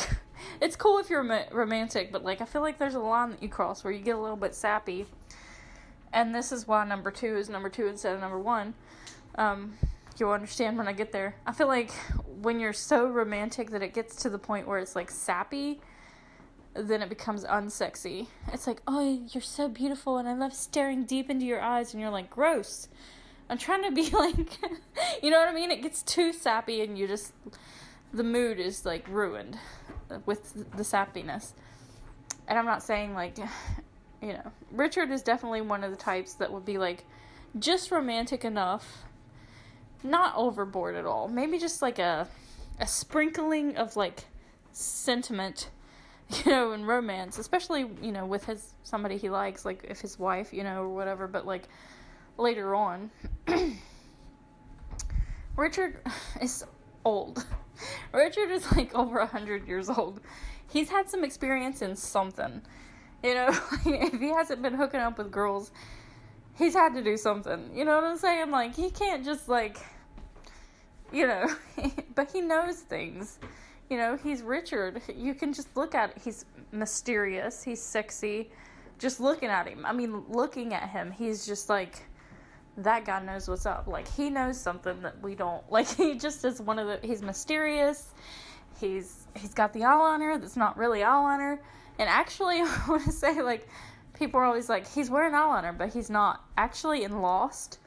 S1: it's cool if you're romantic, but, like, I feel like there's a line that you cross where you get a little bit sappy. And this is why number 2 is number 2 instead of number 1. You'll understand when I get there. I feel like when you're so romantic that it gets to the point where it's, like, sappy, then it becomes unsexy. It's like, oh, you're so beautiful, and I love staring deep into your eyes, and you're like, gross. I'm trying to be, like, you know what I mean? It gets too sappy, and you just, the mood is, like, ruined with the sappiness. And I'm not saying, like, you know, Richard is definitely one of the types that would be, like, just romantic enough, not overboard at all. Maybe just, like, a sprinkling of, like, sentiment, you know, and romance, especially, you know, with somebody he likes, like, if his wife, you know, or whatever, but, like, later on. Richard is old. Richard is, like, over 100 years old. He's had some experience in something, you know. If he hasn't been hooking up with girls, he's had to do something, you know what I'm saying? Like, he can't just, like, you know, but he knows things. You know, he's Richard. You can just look at it. He's mysterious. He's sexy. Just looking at him. I mean, looking at him, he's just like, that guy knows what's up. Like, he knows something that we don't. Like, he just is he's mysterious. He's got the eyeliner that's not really eyeliner. And actually, I want to say, like, people are always like, he's wearing eyeliner, but he's not. Actually, in Lost,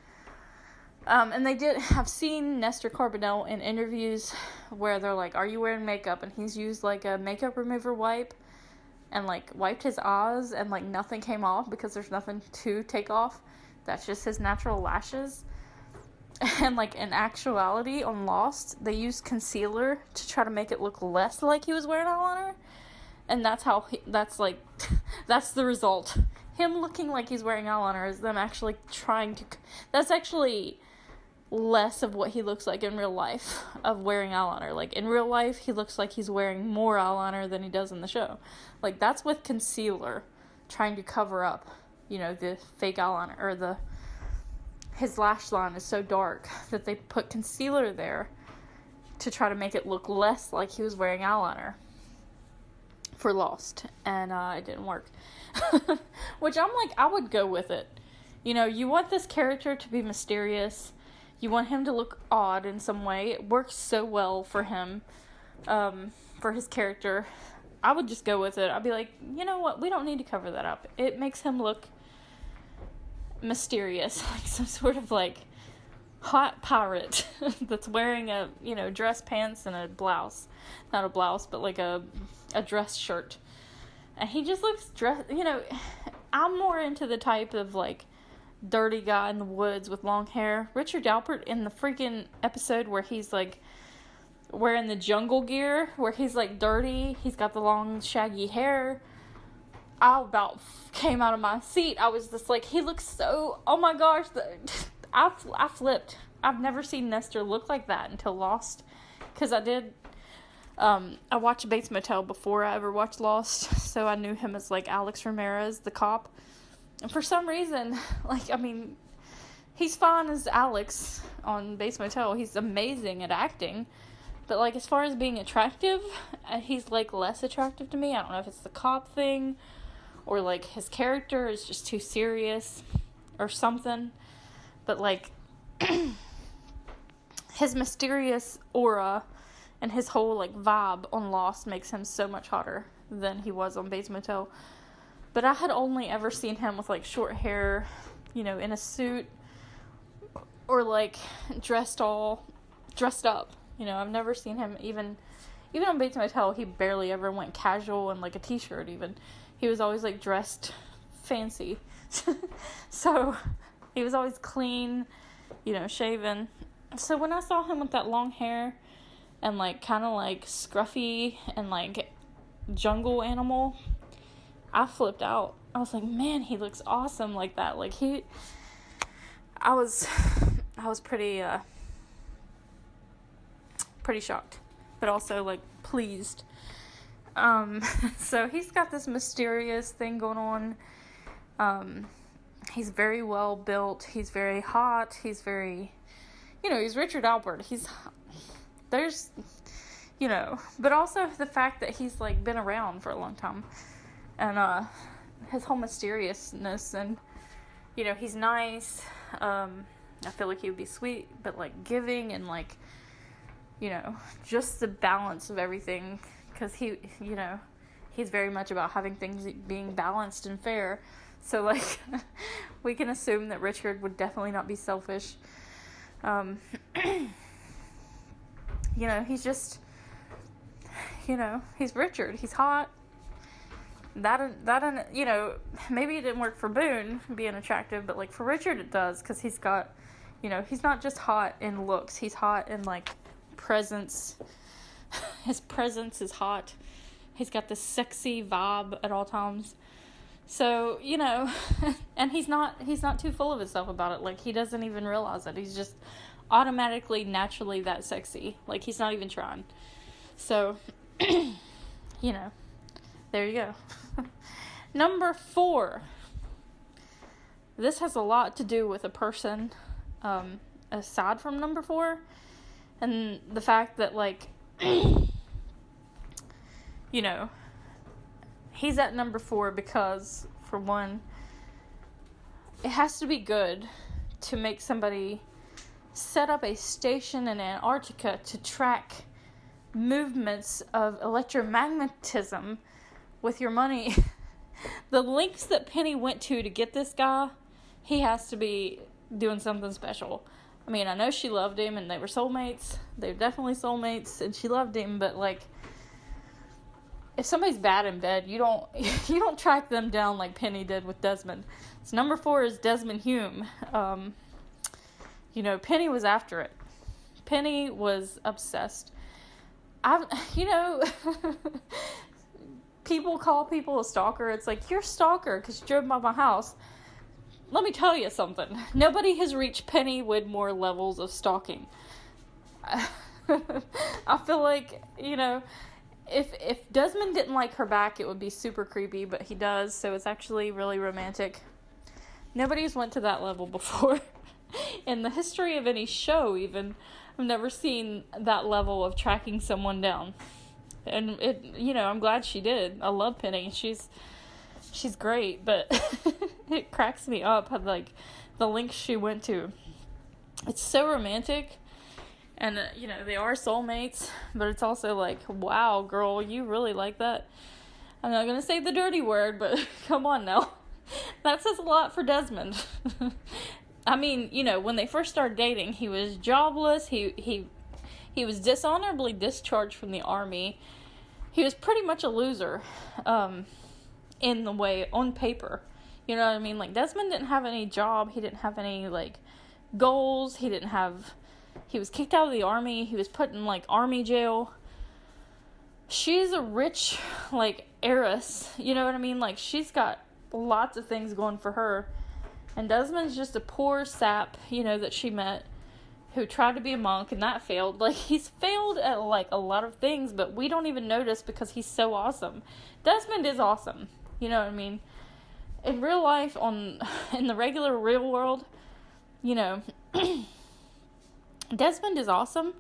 S1: and I've seen Nestor Carbonell in interviews where they're like, are you wearing makeup? And he's used, like, a makeup remover wipe and, like, wiped his eyes and, like, nothing came off because there's nothing to take off. That's just his natural lashes. And, like, in actuality, on Lost, they used concealer to try to make it look less like he was wearing eyeliner. And that's that's the result. Him looking like he's wearing eyeliner is them actually that's actually less of what he looks like in real life of wearing eyeliner. Like, in real life, he looks like he's wearing more eyeliner than he does in the show. Like, that's with concealer, trying to cover up, you know, the fake eyeliner, or his lash line is so dark that they put concealer there to try to make it look less like he was wearing eyeliner for Lost, and it didn't work. Which I'm like, I would go with it. You know, you want this character to be mysterious. You want him to look odd in some way. It works so well for him, for his character. I would just go with it. I'd be like, you know what? We don't need to cover that up. It makes him look mysterious, like some sort of, like, hot pirate that's wearing a, you know, dress pants and a blouse. Not a blouse, but, like, a dress shirt. And he just looks you know, I'm more into the type of, like, dirty guy in the woods with long hair. Richard Alpert in the freaking episode where he's, like, wearing the jungle gear, where he's, like, dirty, he's got the long shaggy hair. I about came out of my seat. I was just like, he looks so, oh my gosh, I flipped. I've never seen Nestor look like that until Lost, because I watched Bates Motel before I ever watched Lost, so I knew him as, like, Alex Ramirez, the cop. And for some reason, like, I mean, he's fine as Alex on Bates Motel. He's amazing at acting. But, like, as far as being attractive, he's, like, less attractive to me. I don't know if it's the cop thing, or, like, his character is just too serious or something. But, like, his mysterious aura and his whole, like, vibe on Lost makes him so much hotter than he was on Bates Motel. But I had only ever seen him with, like, short hair, you know, in a suit, or, like, dressed up. You know, I've never seen him even on Bates Motel, he barely ever went casual in, like, a t-shirt even. He was always, like, dressed fancy. So, he was always clean, you know, shaven. So, when I saw him with that long hair and, like, kind of, like, scruffy and, like, jungle animal, I flipped out. I was like, man, he looks awesome like that. Like, I was pretty shocked, but also, like, pleased. So he's got this mysterious thing going on. He's very well built. He's very hot. He's very, you know, he's Richard Alpert. There's, you know, but also the fact that he's, like, been around for a long time, and his whole mysteriousness, and, you know, he's nice. I feel like he would be sweet, but, like, giving, and, like, you know, just the balance of everything, because he, you know, he's very much about having things being balanced and fair. So, like, we can assume that Richard would definitely not be selfish. You know, he's just, you know, he's Richard. He's hot. That, you know, maybe it didn't work for Boone being attractive, but, like, for Richard it does, because he's got, you know, he's not just hot in looks. He's hot in, like, presence. His presence is hot. He's got this sexy vibe at all times. So, you know, and he's not too full of himself about it. Like, he doesn't even realize it. He's just automatically, naturally that sexy. Like, he's not even trying. So, you know, there you go. Number 4. This has a lot to do with a person, aside from number 4. And the fact that, like, you know, he's at number 4 because, for one, it has to be good to make somebody set up a station in Antarctica to track movements of electromagnetism with your money. The links that Penny went to get this guy, he has to be doing something special. I mean, I know she loved him, and they were soulmates. They were definitely soulmates, and she loved him. But, like, if somebody's bad in bed, you don't track them down like Penny did with Desmond. So number 4 is Desmond Hume. You know, Penny was after it. Penny was obsessed. You know, people call people a stalker. It's like, you're a stalker because you drove by my house. Let me tell you something. Nobody has reached Penny Widmore levels of stalking. I feel like, you know, if Desmond didn't like her back, it would be super creepy, but he does, so it's actually really romantic. Nobody's went to that level before. In the history of any show, even, I've never seen that level of tracking someone down. And it, you know, I'm glad she did. I love Penny. She's great, but it cracks me up how, like, the lengths she went to. It's so romantic, and, you know, they are soulmates, but it's also like, wow, girl, you really like that. I'm not going to say the dirty word, but come on now. That says a lot for Desmond. I mean, you know, when they first started dating, he was jobless, he was dishonorably discharged from the army. He was pretty much a loser, in the way, on paper. You know what I mean? Like, Desmond didn't have any job. He didn't have any, like, goals. He was kicked out of the army. He was put in, like, army jail. She's a rich, like, heiress. You know what I mean? Like, she's got lots of things going for her. And Desmond's just a poor sap, you know, that she met, who tried to be a monk, and that failed. Like, he's failed at, like, a lot of things, but we don't even notice because he's so awesome. Desmond is awesome. You know what I mean? In real life, in the regular real world, you know, Desmond is awesome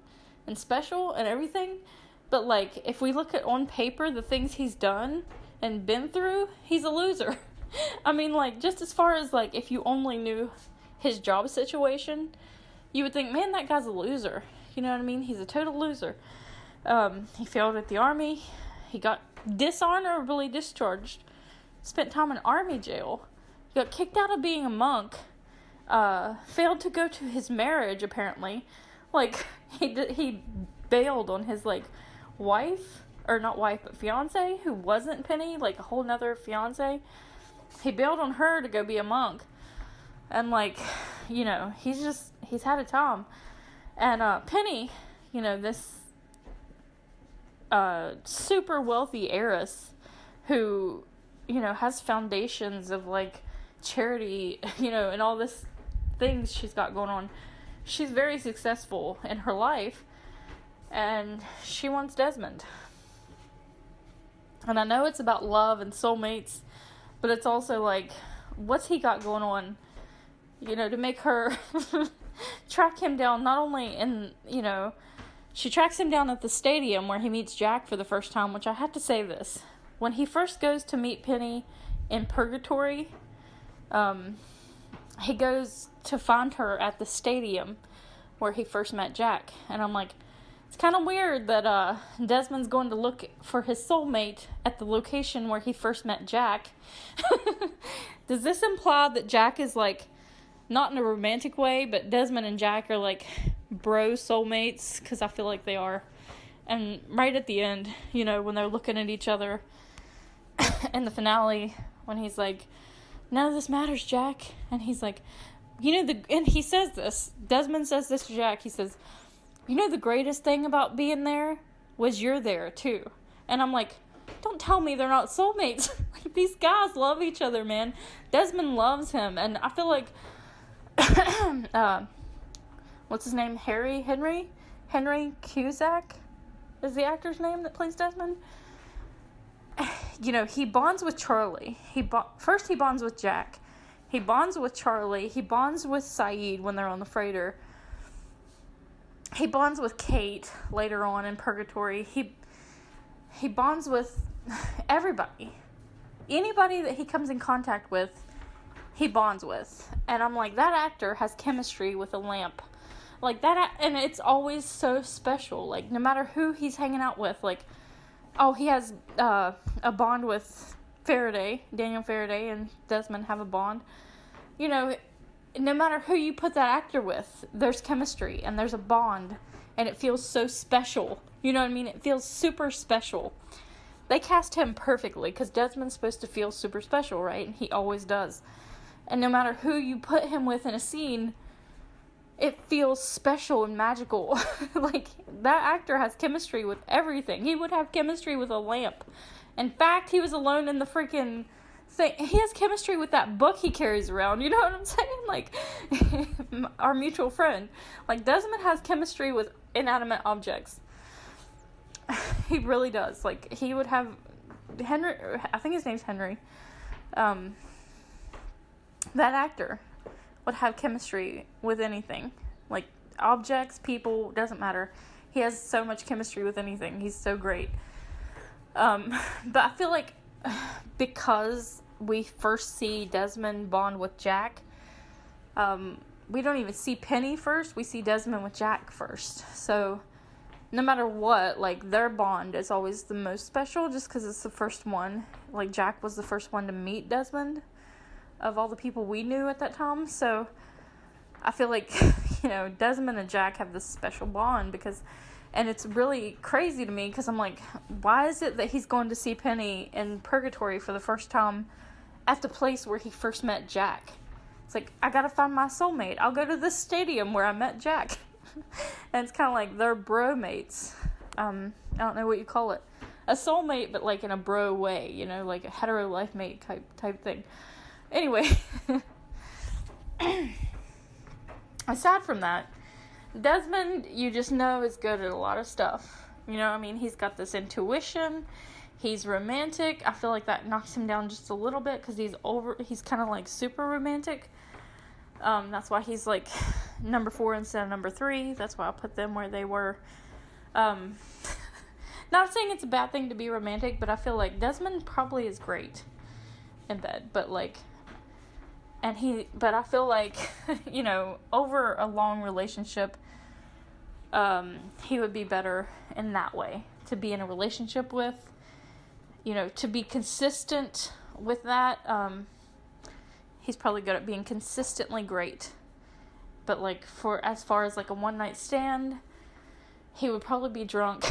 S1: and special and everything, but, like, if we look at on paper the things he's done and been through, he's a loser. I mean, like, just as far as, like, if you only knew his job situation, you would think, man, that guy's a loser. You know what I mean? He's a total loser. He failed at the army. He got dishonorably discharged spent time in army jail, got kicked out of being a monk, failed to go to his marriage, apparently. Like, he bailed on his, like, wife, or not wife, but fiance, who wasn't Penny, like, a whole nother fiance. He bailed on her to go be a monk. And, like, you know, he's had a time. And, Penny, you know, this, super wealthy heiress who, you know, has foundations of, like, charity, you know, and all this things she's got going on. She's very successful in her life, and she wants Desmond. And I know it's about love and soulmates, but it's also like, what's he got going on, you know, to make her track him down, not only in, you know, she tracks him down at the stadium where he meets Jack for the first time, which I have to say this. When he first goes to meet Penny in Purgatory, he goes to find her at the stadium where he first met Jack. And I'm like, it's kind of weird that Desmond's going to look for his soulmate at the location where he first met Jack. Does this imply that Jack is, like, not in a romantic way, but Desmond and Jack are, like, bro soulmates? Because I feel like they are. And right at the end, you know, when they're looking at each other in the finale, when he's like, none of this matters, Jack. And he's like, you know, and he says this, Desmond says this to Jack, he says, you know, the greatest thing about being there was you're there too. And I'm like, don't tell me they're not soulmates. Like, these guys love each other, man. Desmond loves him. And I feel like, what's his name? Henry Cusack is the actor's name that plays Desmond. You know, he bonds with Charlie. First he bonds with Jack. He bonds with Charlie. He bonds with Syed when they're on the freighter. He bonds with Kate later on in Purgatory. He bonds with everybody. Anybody that he comes in contact with, he bonds with. And I'm like, that actor has chemistry with a lamp. Like, that, and it's always so special. Like, no matter who he's hanging out with, like, oh, he has a bond with Daniel Faraday, and Desmond have a bond. You know, no matter who you put that actor with, there's chemistry, and there's a bond, and it feels so special. You know what I mean? It feels super special. They cast him perfectly, because Desmond's supposed to feel super special, right? And he always does. And no matter who you put him with in a scene, it feels special and magical. Like, that actor has chemistry with everything. He would have chemistry with a lamp. In fact, he was alone in the freaking thing. He has chemistry with that book he carries around. You know what I'm saying? Like, our mutual friend. Like, Desmond has chemistry with inanimate objects. He really does. Like, he would have Henry, I think his name's Henry. That actor would have chemistry with anything. Like, objects, people, doesn't matter. He has so much chemistry with anything. He's so great. But I feel like because we first see Desmond bond with Jack, we don't even see Penny first. We see Desmond with Jack first. So no matter what, like, their bond is always the most special just because it's the first one. Like, Jack was the first one to meet Desmond of all the people we knew at that time. So I feel like, you know, Desmond and Jack have this special bond because, and it's really crazy to me because I'm like, why is it that he's going to see Penny in Purgatory for the first time at the place where he first met Jack? It's like, I gotta find my soulmate. I'll go to the stadium where I met Jack. And it's kind of like they're bro mates. I don't know what you call it. A soulmate, but like in a bro way, you know, like a hetero life mate type thing. Anyway, aside from that, Desmond, you just know, is good at a lot of stuff. You know what I mean? He's got this intuition. He's romantic. I feel like that knocks him down just a little bit because he's kind of like super romantic. That's why he's like number 4 instead of number 3. That's why I put them where they were. Not saying it's a bad thing to be romantic, but I feel like Desmond probably is great in bed, but like, but I feel like, you know, over a long relationship, he would be better in that way, to be in a relationship with, you know, to be consistent with that, he's probably good at being consistently great. But, like, for as far as, like, a one-night stand, he would probably be drunk.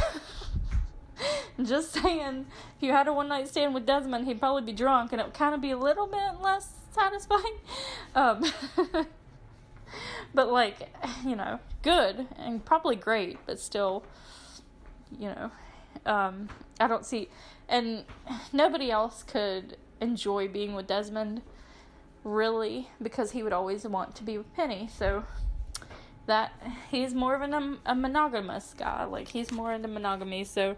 S1: Just saying, if you had a one-night stand with Desmond, he'd probably be drunk, and it would kind of be a little bit less satisfying. But, like, you know, good, and probably great, but still, you know, I don't see, and nobody else could enjoy being with Desmond, really, because he would always want to be with Penny, so that, he's more of a monogamous guy, like, he's more into monogamy, so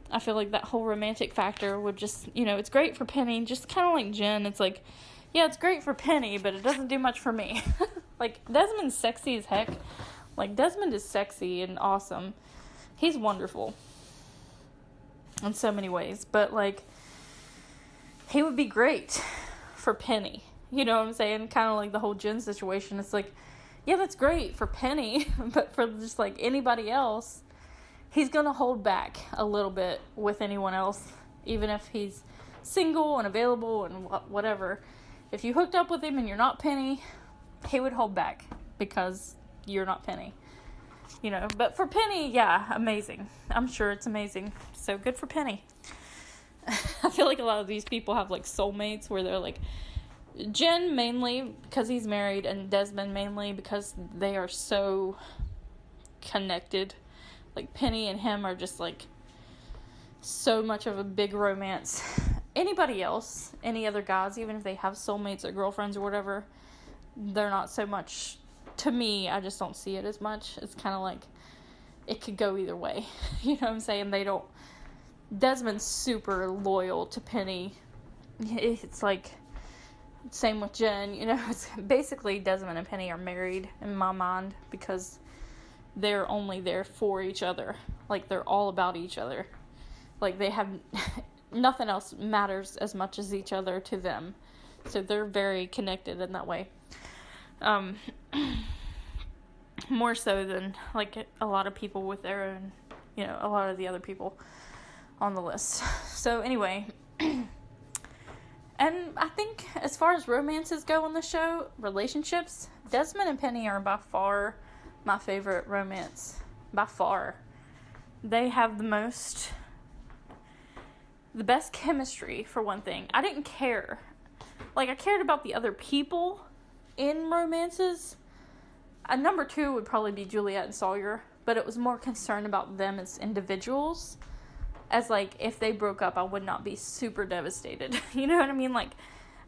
S1: I feel like that whole romantic factor would just, you know, it's great for Penny, just kind of like Jen, it's like, yeah, it's great for Penny, but it doesn't do much for me. Like, Desmond's sexy as heck, like, Desmond is sexy and awesome, he's wonderful, in so many ways, but, like, he would be great for Penny, you know what I'm saying, kind of like the whole Jen situation, it's like, yeah, that's great for Penny, but for just, like, anybody else, he's gonna hold back a little bit with anyone else, even if he's single and available and whatever. If you hooked up with him and you're not Penny, he would hold back because you're not Penny. You know, but for Penny, yeah, amazing. I'm sure it's amazing. So good for Penny. I feel like a lot of these people have, like, soulmates where they're, like, Jen mainly because he's married, and Desmond mainly because they are so connected. Like, Penny and him are just, like, so much of a big romance. Anybody else, any other guys, even if they have soulmates or girlfriends or whatever, they're not so much, to me, I just don't see it as much. It's kind of like, it could go either way. You know what I'm saying? Desmond's super loyal to Penny. It's like, same with Jen, you know, it's basically Desmond and Penny are married in my mind because they're only there for each other. Like, they're all about each other. Like, they have, nothing else matters as much as each other to them. So they're very connected in that way. More so than, like, a lot of people with their own, you know, a lot of the other people on the list. So anyway, and I think as far as romances go on the show, relationships, Desmond and Penny are by far my favorite romance. By far. They have the best chemistry, for one thing. I didn't care. Like, I cared about the other people in romances. Number 2 would probably be Juliet and Sawyer, but it was more concerned about them as individuals. As, like, if they broke up, I would not be super devastated. You know what I mean? Like,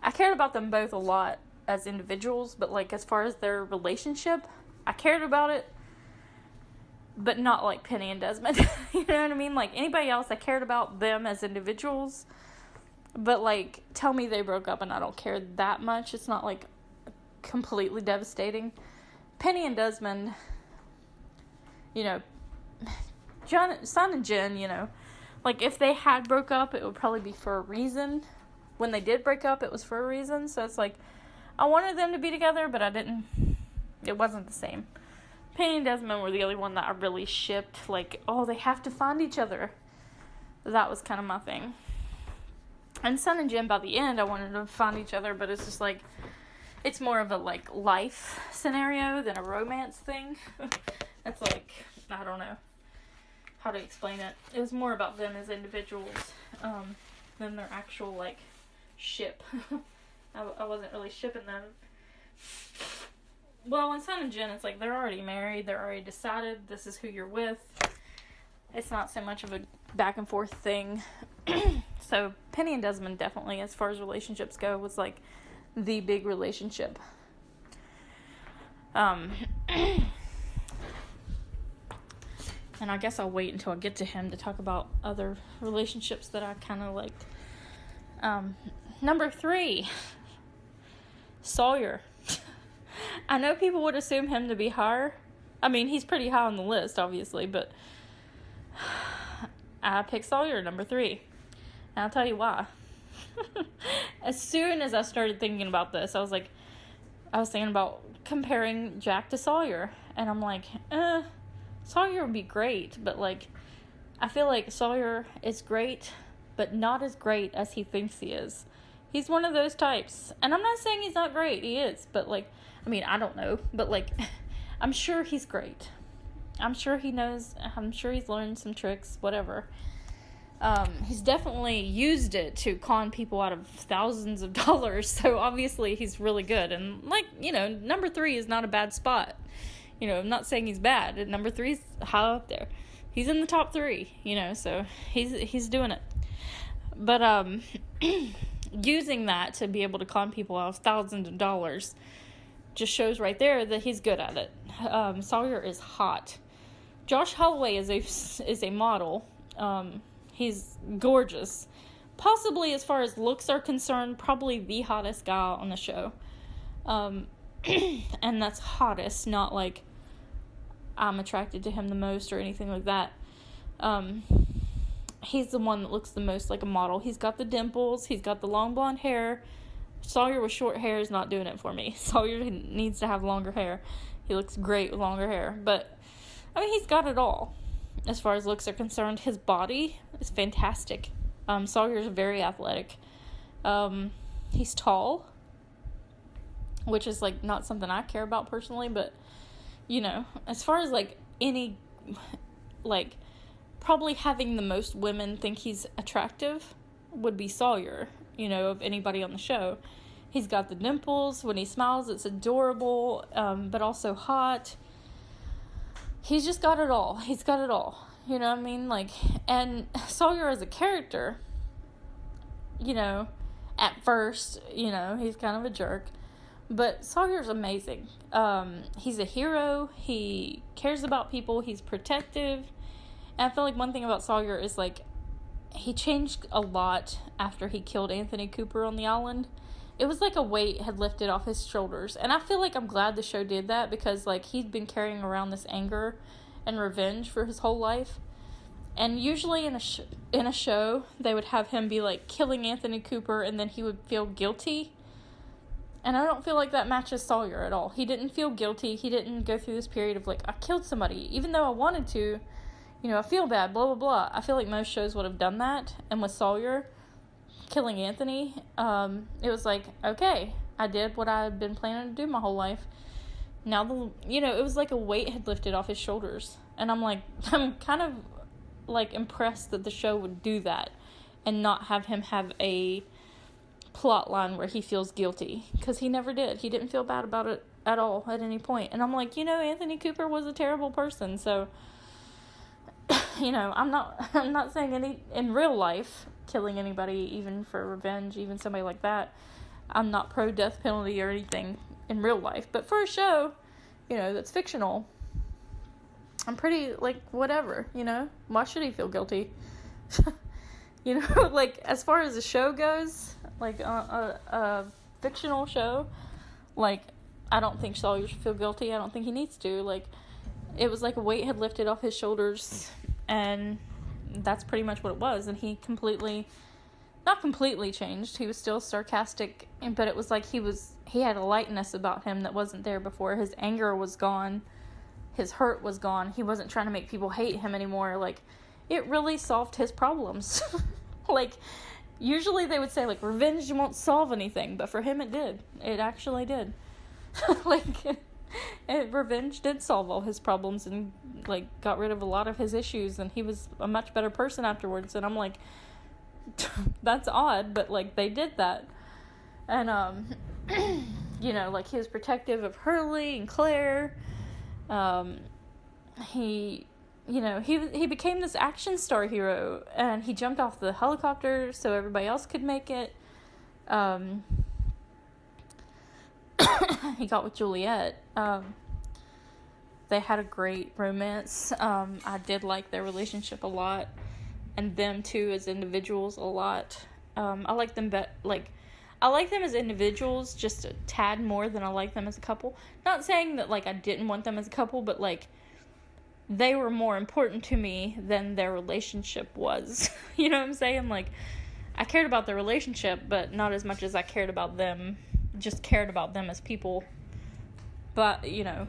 S1: I cared about them both a lot as individuals, but, like, as far as their relationship, I cared about it, but not like Penny and Desmond. You know what I mean? Like, anybody else, I cared about them as individuals, but, like, tell me they broke up and I don't care that much. It's not, like, completely devastating. Penny and Desmond, you know, Son and Jen, you know, like, if they had broke up, it would probably be for a reason. When they did break up, it was for a reason. So it's like, I wanted them to be together, but it wasn't the same. Penny and Desmond were the only one that I really shipped. Like, oh, they have to find each other. That was kind of my thing. And Son and Jen, by the end, I wanted to find each other, but it's just like, it's more of a, like, life scenario than a romance thing. It's like, I don't know how to explain it. It was more about them as individuals than their actual, like, ship. I wasn't really shipping them. Well, in Son and Jen, it's like they're already married. They're already decided this is who you're with. It's not so much of a back and forth thing. So Penny and Desmond definitely, as far as relationships go, was like the big relationship. And I guess I'll wait until I get to him to talk about other relationships that I kind of liked. Number 3, Sawyer. I know people would assume him to be higher. I mean, he's pretty high on the list, obviously, but I picked Sawyer, number 3. And I'll tell you why. As soon as I started thinking about this, I was thinking about comparing Jack to Sawyer. And I'm like, Sawyer would be great, but, like, I feel like Sawyer is great, but not as great as he thinks he is. He's one of those types. And I'm not saying he's not great. He is. But, like, I mean, I don't know. But, like, I'm sure he's great. I'm sure he knows. I'm sure he's learned some tricks, whatever. He's definitely used it to con people out of thousands of dollars. So, obviously, he's really good. And, like, you know, number 3 is not a bad spot. You know, I'm not saying he's bad. Number 3's high up there. He's in the top 3, you know, so he's doing it. But, using that to be able to con people out of thousands of dollars just shows right there that he's good at it. Sawyer is hot. Josh Holloway is a model. He's gorgeous. Possibly, as far as looks are concerned, probably the hottest guy on the show. And that's hottest, not like I'm attracted to him the most or anything like that. He's the one that looks the most like a model. He's got the dimples. He's got the long blonde hair. Sawyer with short hair is not doing it for me. Sawyer needs to have longer hair. He looks great with longer hair. But, I mean, he's got it all. As far as looks are concerned, his body is fantastic. Sawyer's very athletic. He's tall, which is, like, not something I care about personally, but, you know, as far as, like, any, like, probably having the most women think he's attractive would be Sawyer, you know, of anybody on the show. He's got the dimples. When he smiles, it's adorable, but also hot. He's just got it all. He's got it all. You know what I mean? Like, and Sawyer as a character, you know, at first, you know, he's kind of a jerk. But Sawyer's amazing. He's a hero. He cares about people. He's protective. And I feel like one thing about Sawyer is, like, he changed a lot after he killed Anthony Cooper on the island. It was like a weight had lifted off his shoulders. And I feel like I'm glad the show did that because, like, he'd been carrying around this anger and revenge for his whole life. And usually in a show, they would have him be, like, killing Anthony Cooper and then he would feel guilty. And I don't feel like that matches Sawyer at all. He didn't feel guilty. He didn't go through this period of, like, I killed somebody. Even though I wanted to, you know, I feel bad, blah, blah, blah. I feel like most shows would have done that. And with Sawyer killing Anthony, it was like, okay, I did what I had been planning to do my whole life. Now, you know, it was like a weight had lifted off his shoulders. And I'm like, I'm kind of, like, impressed that the show would do that and not have him have a plot line where he feels guilty. Because he never did. He didn't feel bad about it at all at any point. And I'm like, you know, Anthony Cooper was a terrible person, so... You know, I'm not saying in real life, killing anybody, even for revenge, even somebody like that, I'm not pro death penalty or anything in real life. But for a show, you know, that's fictional, I'm pretty, like, whatever, you know? Why should he feel guilty? You know, like, as far as the show goes, like, a fictional show, like, I don't think Sawyer should feel guilty. I don't think he needs to. Like, it was like a weight had lifted off his shoulders, and that's pretty much what it was. And he not completely changed. He was still sarcastic, but it was like he had a lightness about him that wasn't there before. His anger was gone. His hurt was gone. He wasn't trying to make people hate him anymore. Like, it really solved his problems. Like, usually they would say, like, revenge won't solve anything, but for him it did. It actually did. Like... revenge did solve all his problems and, like, got rid of a lot of his issues, and he was a much better person afterwards. And I'm like, that's odd, but, like, they did that. And you know, like, he was protective of Hurley and Claire. He became this action star hero, and he jumped off the helicopter so everybody else could make it. He got with Juliet. They had a great romance. I did like their relationship a lot, and them too as individuals a lot. I like them I like them as individuals just a tad more than I like them as a couple. Not saying that, like, I didn't want them as a couple, but, like, they were more important to me than their relationship was. You know what I'm saying? Like, I cared about their relationship, but not as much as I cared about them. Just cared about them as people. But, you know,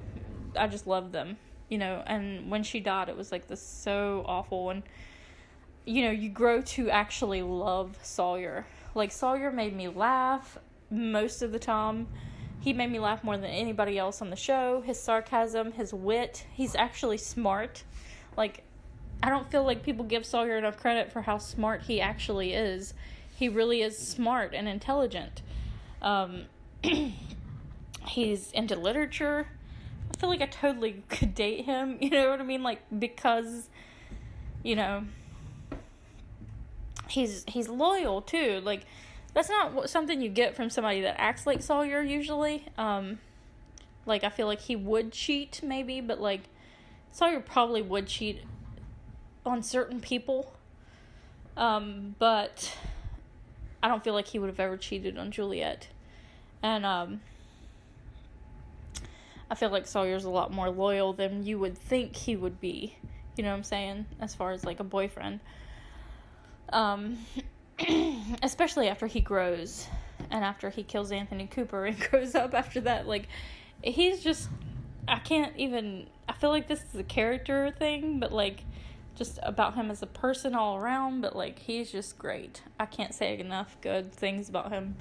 S1: I just loved them, you know. And when she died, it was like this so awful. And, you know, you grow to actually love Sawyer. Like, Sawyer made me laugh most of the time. He made me laugh more than anybody else on the show. His sarcasm, his wit. He's actually smart. Like, I don't feel like people give Sawyer enough credit for how smart he actually is. He really is smart and intelligent. He's into literature. I feel like I totally could date him. You know what I mean? Like, because, you know, he's loyal too. Like, that's not something you get from somebody that acts like Sawyer usually. Like, I feel like he would cheat maybe, but like, Sawyer probably would cheat on certain people. But I don't feel like he would have ever cheated on Juliet. And I feel like Sawyer's a lot more loyal than you would think he would be. You know what I'm saying? As far as like a boyfriend. Especially after he grows. And after he kills Anthony Cooper and grows up after that. Like, he's just... I feel like this is a character thing. But like, just about him as a person all around. But like, he's just great. I can't say enough good things about him.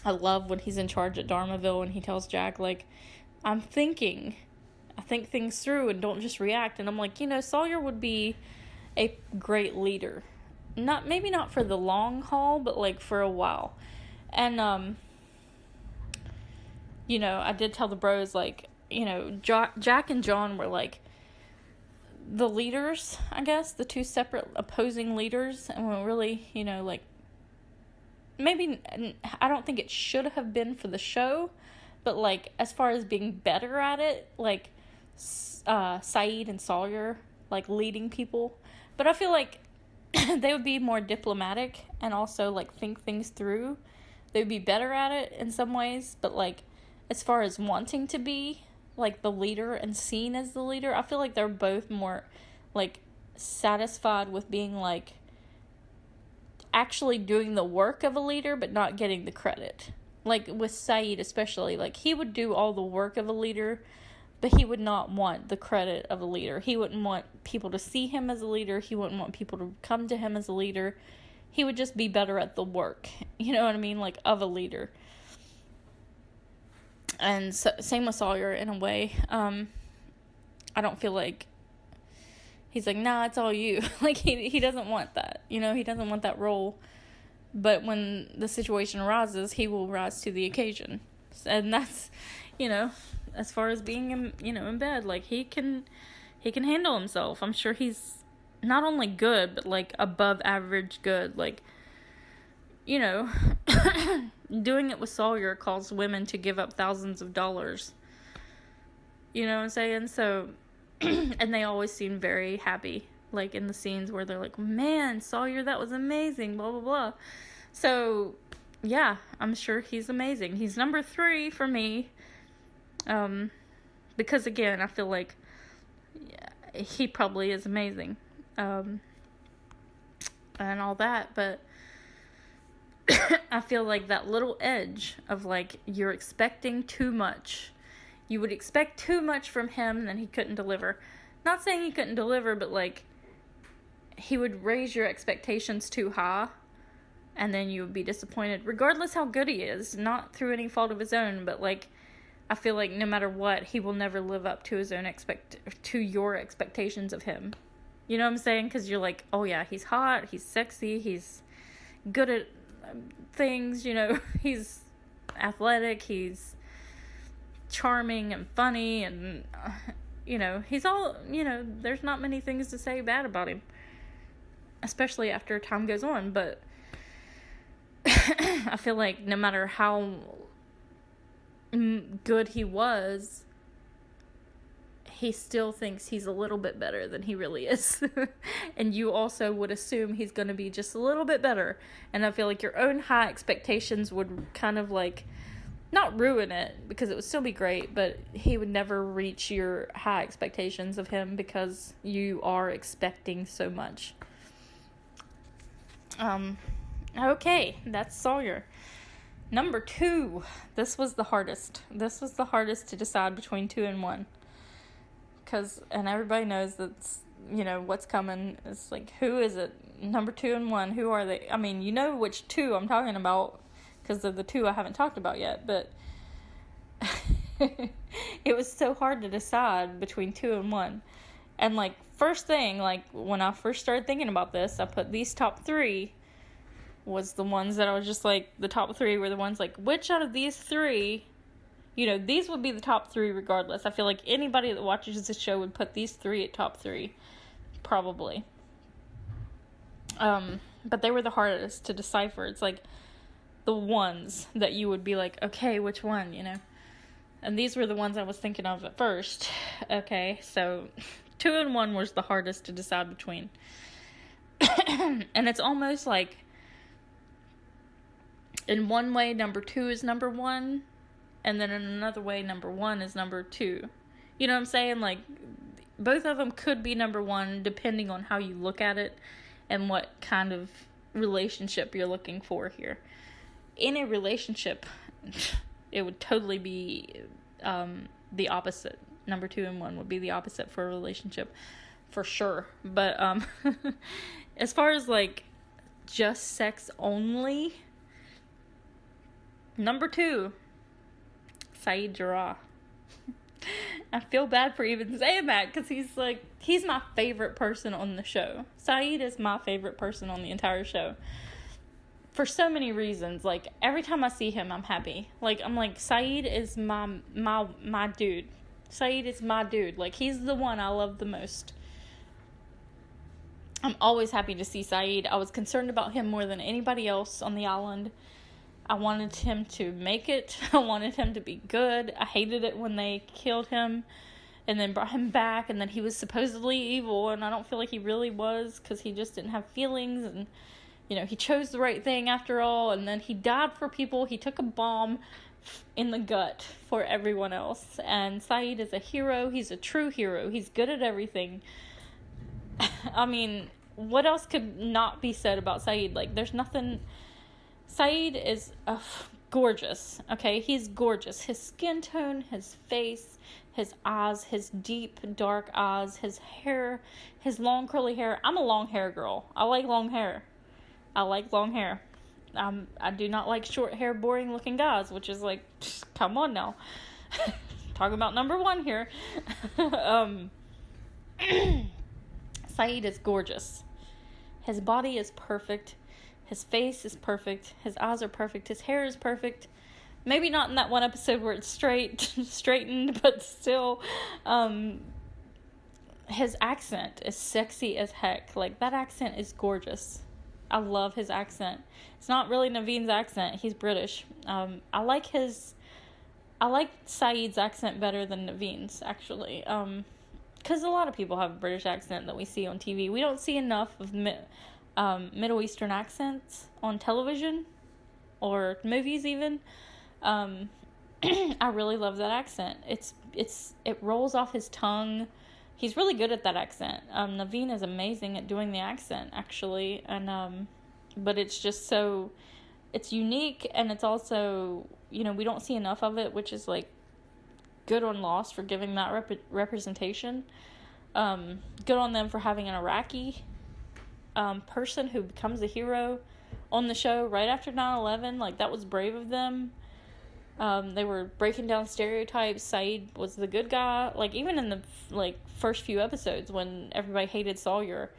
S1: I love when he's in charge at Dharmaville and he tells Jack, like, I think things through and don't just react. And I'm like, you know, Sawyer would be a great leader. Maybe not for the long haul, but like for a while. And, you know, I did tell the bros, like, you know, Jack and John were like the leaders, I guess, the two separate opposing leaders. And we're really, you know, like, maybe, I don't think it should have been for the show, but like, as far as being better at it, like, Syed and Sawyer, like, leading people. But I feel like they would be more diplomatic and also, like, think things through. They would be better at it in some ways, but like, as far as wanting to be, like, the leader and seen as the leader, I feel like they're both more, like, satisfied with being, like, actually doing the work of a leader, but not getting the credit. Like, with Syed especially, like, he would do all the work of a leader, but he would not want the credit of a leader. He wouldn't want people to see him as a leader. He wouldn't want people to come to him as a leader. He would just be better at the work, you know what I mean, like, of a leader. And so, same with Sawyer in a way. I don't feel like he's like, nah, it's all you. Like, he doesn't want that. You know, he doesn't want that role. But when the situation arises, he will rise to the occasion. And that's, you know, as far as being, in bed, like, he can handle himself. I'm sure he's not only good, but, like, above average good. Like, you know, doing it with Sawyer caused women to give up thousands of dollars. You know what I'm saying? So... and they always seem very happy, like, in the scenes where they're like, man, Sawyer, that was amazing, blah, blah, blah. So, yeah, I'm sure he's amazing. He's number 3 for me, because, again, I feel like he probably is amazing, and all that, but I feel like that little edge of, like, you're expecting too much. You would expect too much from him, and then he couldn't deliver. Not saying he couldn't deliver, but, like, he would raise your expectations too high, and then you would be disappointed, regardless how good he is. Not through any fault of his own, but, like, I feel like no matter what, he will never live up to his own to your expectations of him. You know what I'm saying? Because you're like, oh yeah, he's hot, he's sexy, he's good at things, you know, he's athletic, he's charming and funny, and you know, he's all, you know, there's not many things to say bad about him, especially after time goes on. But I feel like no matter how good he was, he still thinks he's a little bit better than he really is. And you also would assume he's going to be just a little bit better, and I feel like your own high expectations would kind of, like, not ruin it, because it would still be great, but he would never reach your high expectations of him because you are expecting so much. Okay, that's Sawyer. Number 2. This was the hardest. This was the hardest to decide between 2 and 1. And everybody knows that, what's coming. It's like, who is it? Number 2 and 1, who are they? I mean, you know which 2 I'm talking about, because of the 2 I haven't talked about yet, but it was so hard to decide between 2 and 1. And, like, first thing, like, when I first started thinking about this, I put these top 3 was the ones that I was just like, the top 3 were the ones, like, which out of these 3, these would be the top 3 regardless. I feel like anybody that watches this show would put these 3 at top 3, probably. But they were the hardest to decipher. It's like the ones that you would be like, okay, which one, And these were the ones I was thinking of at first. Okay, so 2 and 1 was the hardest to decide between. And it's almost like, in one way, number 2 is number 1, and then in another way, number 1 is number 2. You know what I'm saying? Like, both of them could be number 1, depending on how you look at it, and what kind of relationship you're looking for here. In a relationship, it would totally be the opposite. Number 2 and 1 would be the opposite for a relationship, for sure. But as far as, like, just sex only, number 2, Syed Jarrah. I feel bad for even saying that, because he's my favorite person on the show. Syed is my favorite person on the entire show. For so many reasons. Like, every time I see him, I'm happy. Like, I'm like, Syed is my dude. Syed is my dude. Like, he's the one I love the most. I'm always happy to see Syed. I was concerned about him more than anybody else on the island. I wanted him to make it. I wanted him to be good. I hated it when they killed him and then brought him back, and then he was supposedly evil, and I don't feel like he really was, because he just didn't have feelings, and, he chose the right thing after all, and then he died for people. He took a bomb in the gut for everyone else, and Syed is a hero. He's a true hero. He's good at everything. I mean, what else could not be said about Syed? Like, there's nothing... Syed is gorgeous, okay? He's gorgeous. His skin tone, his face, his eyes, his deep, dark eyes, his hair, his long, curly hair. I'm a long hair girl. I like long hair. I do not like short hair, boring-looking guys, which is like, come on now. Talking about number 1 here. Syed is gorgeous. His body is perfect. His face is perfect. His eyes are perfect. His hair is perfect. Maybe not in that one episode where it's straightened, but still. His accent is sexy as heck. Like, that accent is gorgeous. I love his accent. It's not really Naveen's accent. He's British. I like Syed's accent better than Naveen's, actually. Because a lot of people have a British accent that we see on TV. We don't see enough of Middle Eastern accents on television or movies even. I really love that accent. It rolls off his tongue. He's really good at that accent. Naveen is amazing at doing the accent, actually, and but it's just so, it's unique, and it's also, we don't see enough of it, which is like good on Lost for giving that representation. Good on them for having an Iraqi person who becomes a hero on the show right after 9/11. Like, that was brave of them. They were breaking down stereotypes. Syed was the good guy. Like, even in the first few episodes when everybody hated Sawyer,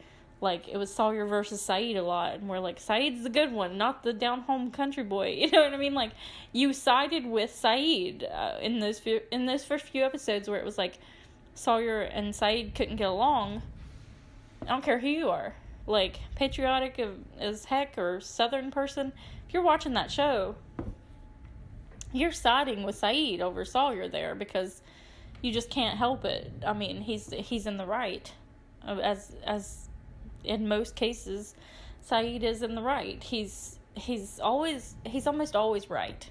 S1: like, it was Sawyer versus Syed a lot, and we're like, Syed's the good one, not the down home country boy. You know what I mean? Like, you sided with Syed in those first few episodes where it was like Sawyer and Syed couldn't get along. I don't care who you are. Like, patriotic as heck or Southern person, if you're watching that show, you're siding with Syed over Sawyer there, because you just can't help it. I mean, he's in the right. As in most cases, Syed is in the right. He's almost always right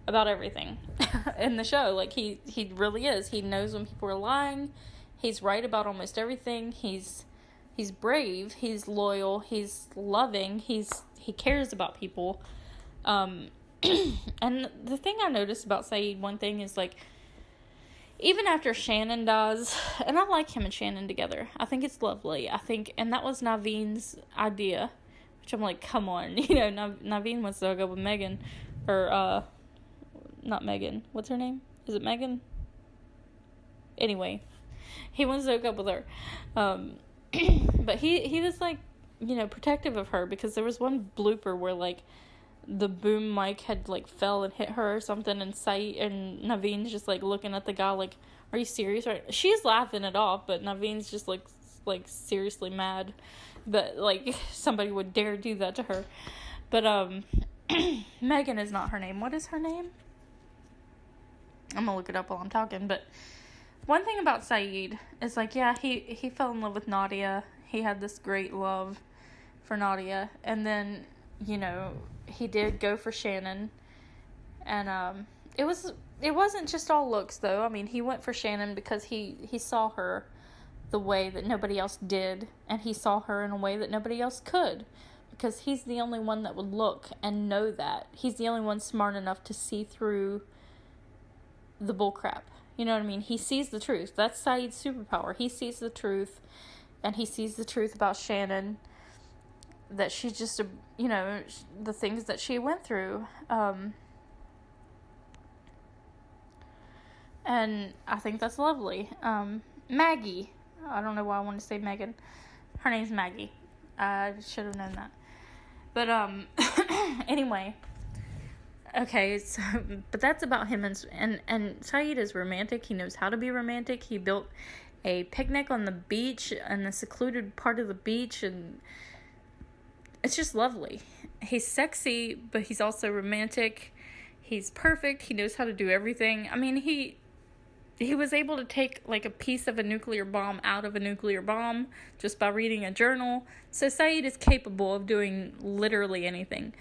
S1: about everything in the show. Like, he really is. He knows when people are lying. He's right about almost everything. He's brave, he's loyal, he's loving, he cares about people. And the thing I noticed about Syed, one thing is, like, even after Shannon dies, and I like him and Shannon together. I think it's lovely. And that was Naveen's idea, which I'm like, come on, Naveen wants to hook up with Megan, or not Megan. What's her name? Is it Megan? Anyway, he wants to hook up with her, but he was like, protective of her, because there was one blooper where like the boom mic had like fell and hit her or something, and Syed and Naveen's just like looking at the guy like, are you serious? Right? She's laughing it off, but Naveen's just like seriously mad that like somebody would dare do that to her. But Megan is not her name. What is her name? I'm gonna look it up while I'm talking. But one thing about Syed is like, yeah, he fell in love with Nadia. He had this great love for Nadia, and then he did go for Shannon, and it wasn't just all looks though. I mean, he went for Shannon because he saw her the way that nobody else did, and he saw her in a way that nobody else could, because he's the only one that would look and know that. He's the only one smart enough to see through the bullcrap. You know what I mean? He sees the truth. That's Syed's superpower. He sees the truth, and he sees the truth about Shannon, that she's just the things that she went through, and I think that's lovely. Maggie, I don't know why I want to say Megan. Her name's Maggie. I should have known that. But anyway, okay, so but that's about him, and Syed is romantic. He knows how to be romantic. He built a picnic on the beach, in the secluded part of the beach, and it's just lovely. He's sexy, but he's also romantic. He's perfect. He knows how to do everything. I mean, he was able to take like a piece of a nuclear bomb out of a nuclear bomb just by reading a journal. So Syed is capable of doing literally anything.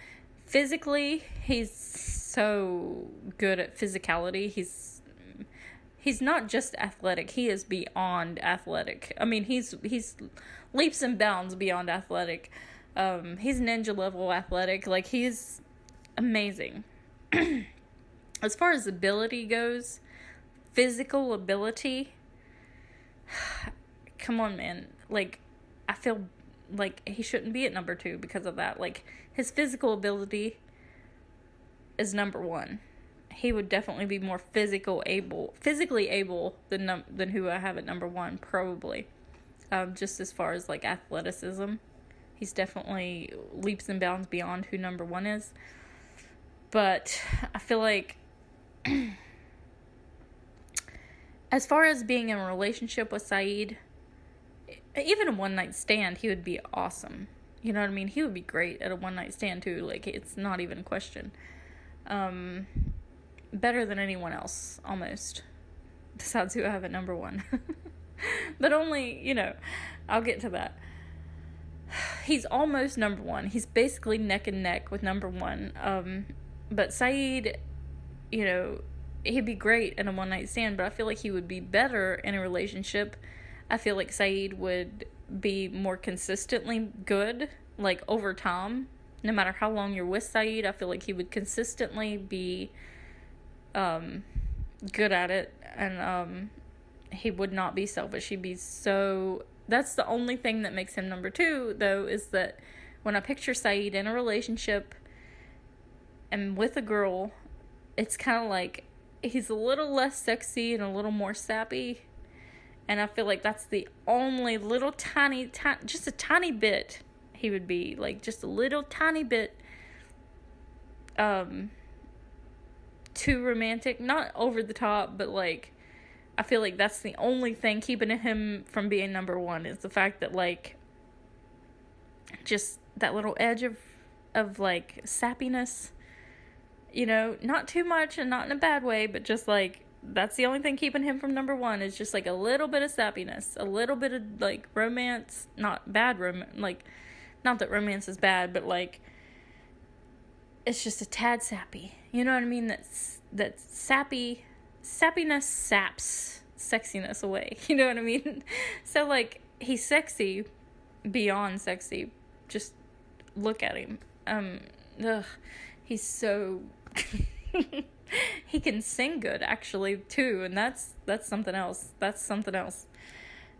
S1: Physically, he's so good at physicality. He's not just athletic. He is beyond athletic. I mean, he's leaps and bounds beyond athletic. He's ninja level athletic. Like, he's amazing. As far as ability goes, physical ability, come on, man. Like, I feel like he shouldn't be at number 2 because of that. Like, his physical ability is number 1. He would definitely be more physically able than who I have at number 1, probably. Just as far as like athleticism, he's definitely leaps and bounds beyond who number 1 is. But I feel like as far as being in a relationship with Syed, even a one-night stand, he would be awesome. You know what I mean? He would be great at a one-night stand, too. Like, it's not even a question. Better than anyone else, almost. Besides who I have at number 1. But only, I'll get to that. He's almost number 1. He's basically neck and neck with number 1. But Syed, he'd be great in a one-night stand, but I feel like he would be better in a relationship. I feel like Syed would be more consistently good, like, over time. No matter how long you're with Syed, I feel like he would consistently be good at it, and he would not be selfish. He'd be so... That's the only thing that makes him number 2, though, is that when I picture Syed in a relationship and with a girl, it's kind of like he's a little less sexy and a little more sappy. And I feel like that's the only little tiny, just a tiny bit he would be, like, just a little tiny bit too romantic. Not over the top, but, like, I feel like that's the only thing keeping him from being number 1 is the fact that, like, just that little edge of like, sappiness. Not too much and not in a bad way, but just, like, that's the only thing keeping him from number 1 is just, like, a little bit of sappiness, a little bit of, like, romance, not bad romance, like, not that romance is bad, but, like, it's just a tad sappy, you know what I mean, that sappiness saps sexiness away, you know what I mean, so, like, he's sexy, beyond sexy, just look at him, he's so... he can sing good, actually, too, and that's something else. That's something else.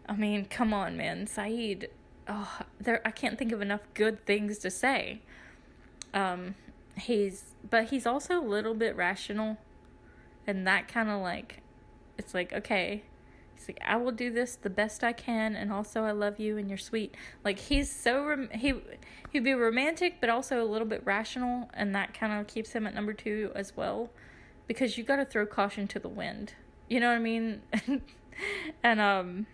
S1: I mean, come on, man. Syed, I can't think of enough good things to say. He's also a little bit rational, and that kind of like, it's like, okay, he's like, I will do this the best I can, and also I love you and you're sweet. Like, he's so, he'd be romantic, but also a little bit rational, and that kind of keeps him at number 2 as well, because you got to throw caution to the wind. You know what I mean? And,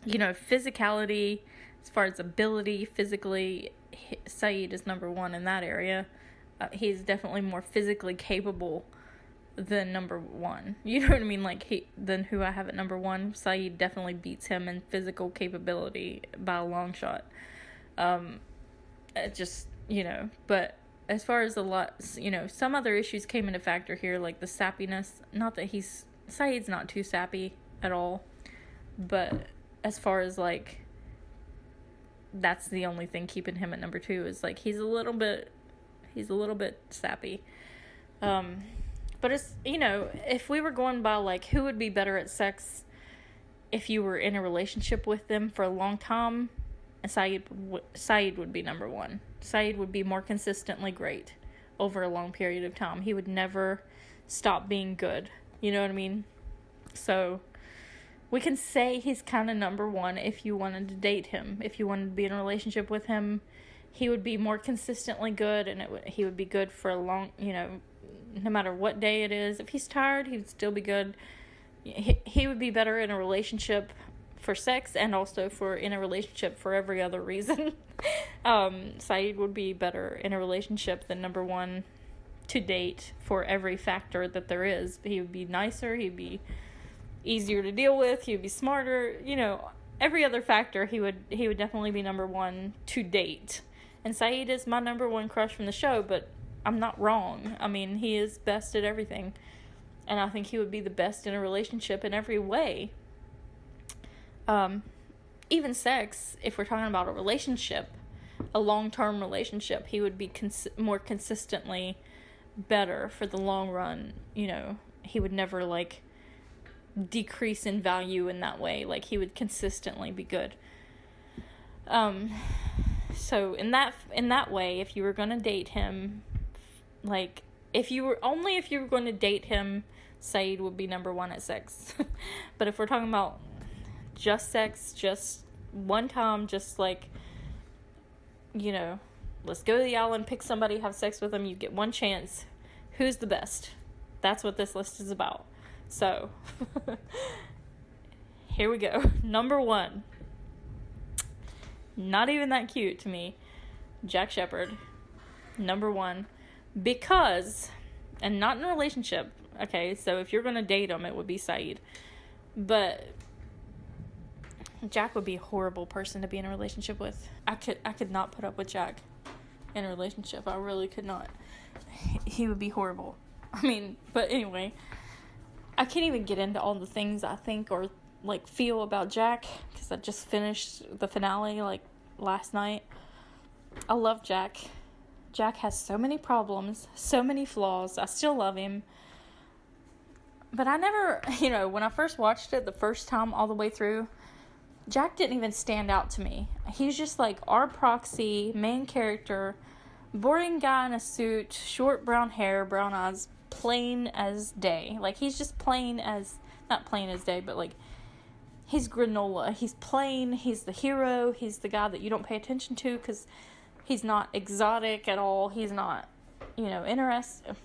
S1: physicality, as far as ability, physically, Syed is number 1 in that area. He's definitely more physically capable than number 1. You know what I mean? Like, than who I have at number 1. Syed definitely beats him in physical capability by a long shot. But as far as some other issues came into factor here, like the sappiness. Not that Syed's not too sappy at all, but as far as like, that's the only thing keeping him at number 2 is like, he's a little bit sappy. But it's, if we were going by like who would be better at sex if you were in a relationship with them for a long time, Syed would be number 1. Syed would be more consistently great over a long period of time. He would never stop being good. You know what I mean? So we can say he's kind of number 1 if you wanted to date him. If you wanted to be in a relationship with him, he would be more consistently good, and he would be good for a long, no matter what day it is. If he's tired, he would still be good. He would be better in a relationship for sex, and also in a relationship for every other reason. Syed would be better in a relationship than number 1 to date for every factor that there is. He would be nicer, he'd be easier to deal with, he'd be smarter, every other factor he would definitely be number 1 to date. And Syed is my number 1 crush from the show, but I'm not wrong. I mean, he is best at everything, and I think he would be the best in a relationship in every way. Even sex, if we're talking about a relationship, a long-term relationship, he would be more consistently better for the long run. He would never like decrease in value in that way. Like, he would consistently be good. So in that way, if you were going to date him, like, if you were going to date him, Syed would be number 1 at sex. But if we're talking about just sex, just one time, just like, let's go to the island, pick somebody, have sex with them, you get one chance. Who's the best? That's what this list is about. So, here we go. Number 1. Not even that cute to me. Jack Shepherd. Number 1. Because, and not in a relationship. Okay, so if you're going to date him, it would be Syed. But Jack would be a horrible person to be in a relationship with. I could not put up with Jack in a relationship. I really could not. He would be horrible. I mean, but anyway, I can't even get into all the things I think or like feel about Jack, because I just finished the finale like last night. I love Jack. Jack has so many problems, so many flaws. I still love him. But I never, when I first watched it the first time all the way through, Jack didn't even stand out to me. He's just like our proxy, main character, boring guy in a suit, short brown hair, brown eyes, plain as day. Like, he's just not plain as day, but like, he's granola. He's plain, he's the hero, he's the guy that you don't pay attention to because he's not exotic at all. He's not, interesting.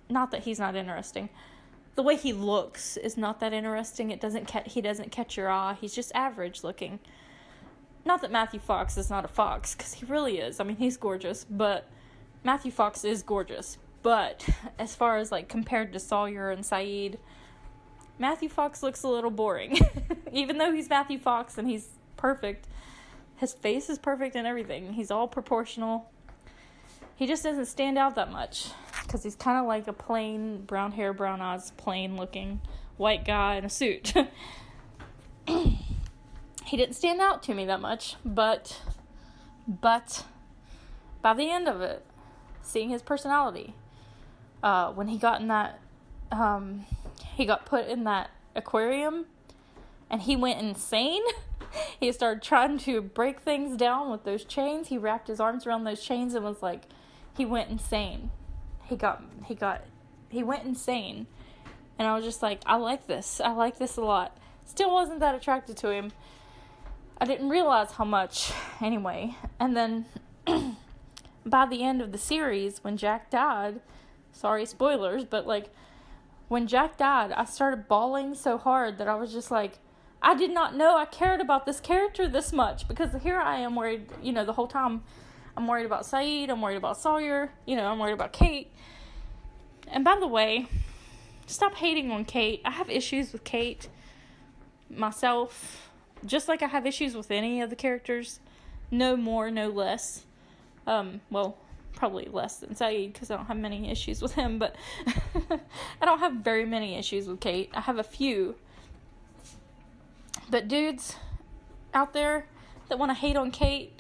S1: Not that he's not interesting. The way he looks is not that interesting. He doesn't catch your eye. He's just average looking. Not that Matthew Fox is not a fox, because he really is. I mean, he's gorgeous, but Matthew Fox is gorgeous. But as far as like compared to Sawyer and Syed, Matthew Fox looks a little boring. Even though he's Matthew Fox and he's perfect, his face is perfect and everything. He's all proportional. He just doesn't stand out that much, because he's kind of like a plain, brown hair, brown eyes, plain looking white guy in a suit. He didn't stand out to me that much, but by the end of it, seeing his personality, when he got in that, he got put in that aquarium, and he went insane. He started trying to break things down with those chains. He wrapped his arms around those chains and was like, he went insane. He went insane. And I was just like, I like this a lot. Still wasn't that attracted to him. I didn't realize how much anyway. And then by the end of the series, when Jack died, sorry, spoilers, but like, when Jack died, I started bawling so hard that I was just like, I did not know I cared about this character this much, because here I am worried, the whole time I'm worried about Syed, I'm worried about Sawyer, I'm worried about Kate. And by the way, stop hating on Kate. I have issues with Kate myself, just like I have issues with any of the characters. No more, no less. Well, probably less than Syed, because I don't have many issues with him, but I don't have very many issues with Kate. I have a few. But dudes out there that want to hate on Kate,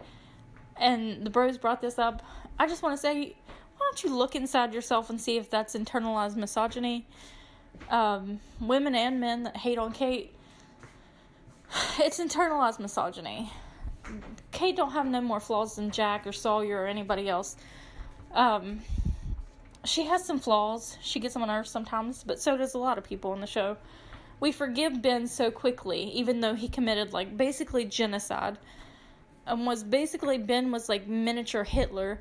S1: and the bros brought this up, I just want to say, why don't you look inside yourself and see if that's internalized misogyny? Women and men that hate on Kate, it's internalized misogyny. Kate don't have no more flaws than Jack or Sawyer or anybody else. She has some flaws. She gets on my nerves sometimes, but so does a lot of people on the show. We forgive Ben so quickly, even though he committed, basically genocide. Ben was, miniature Hitler.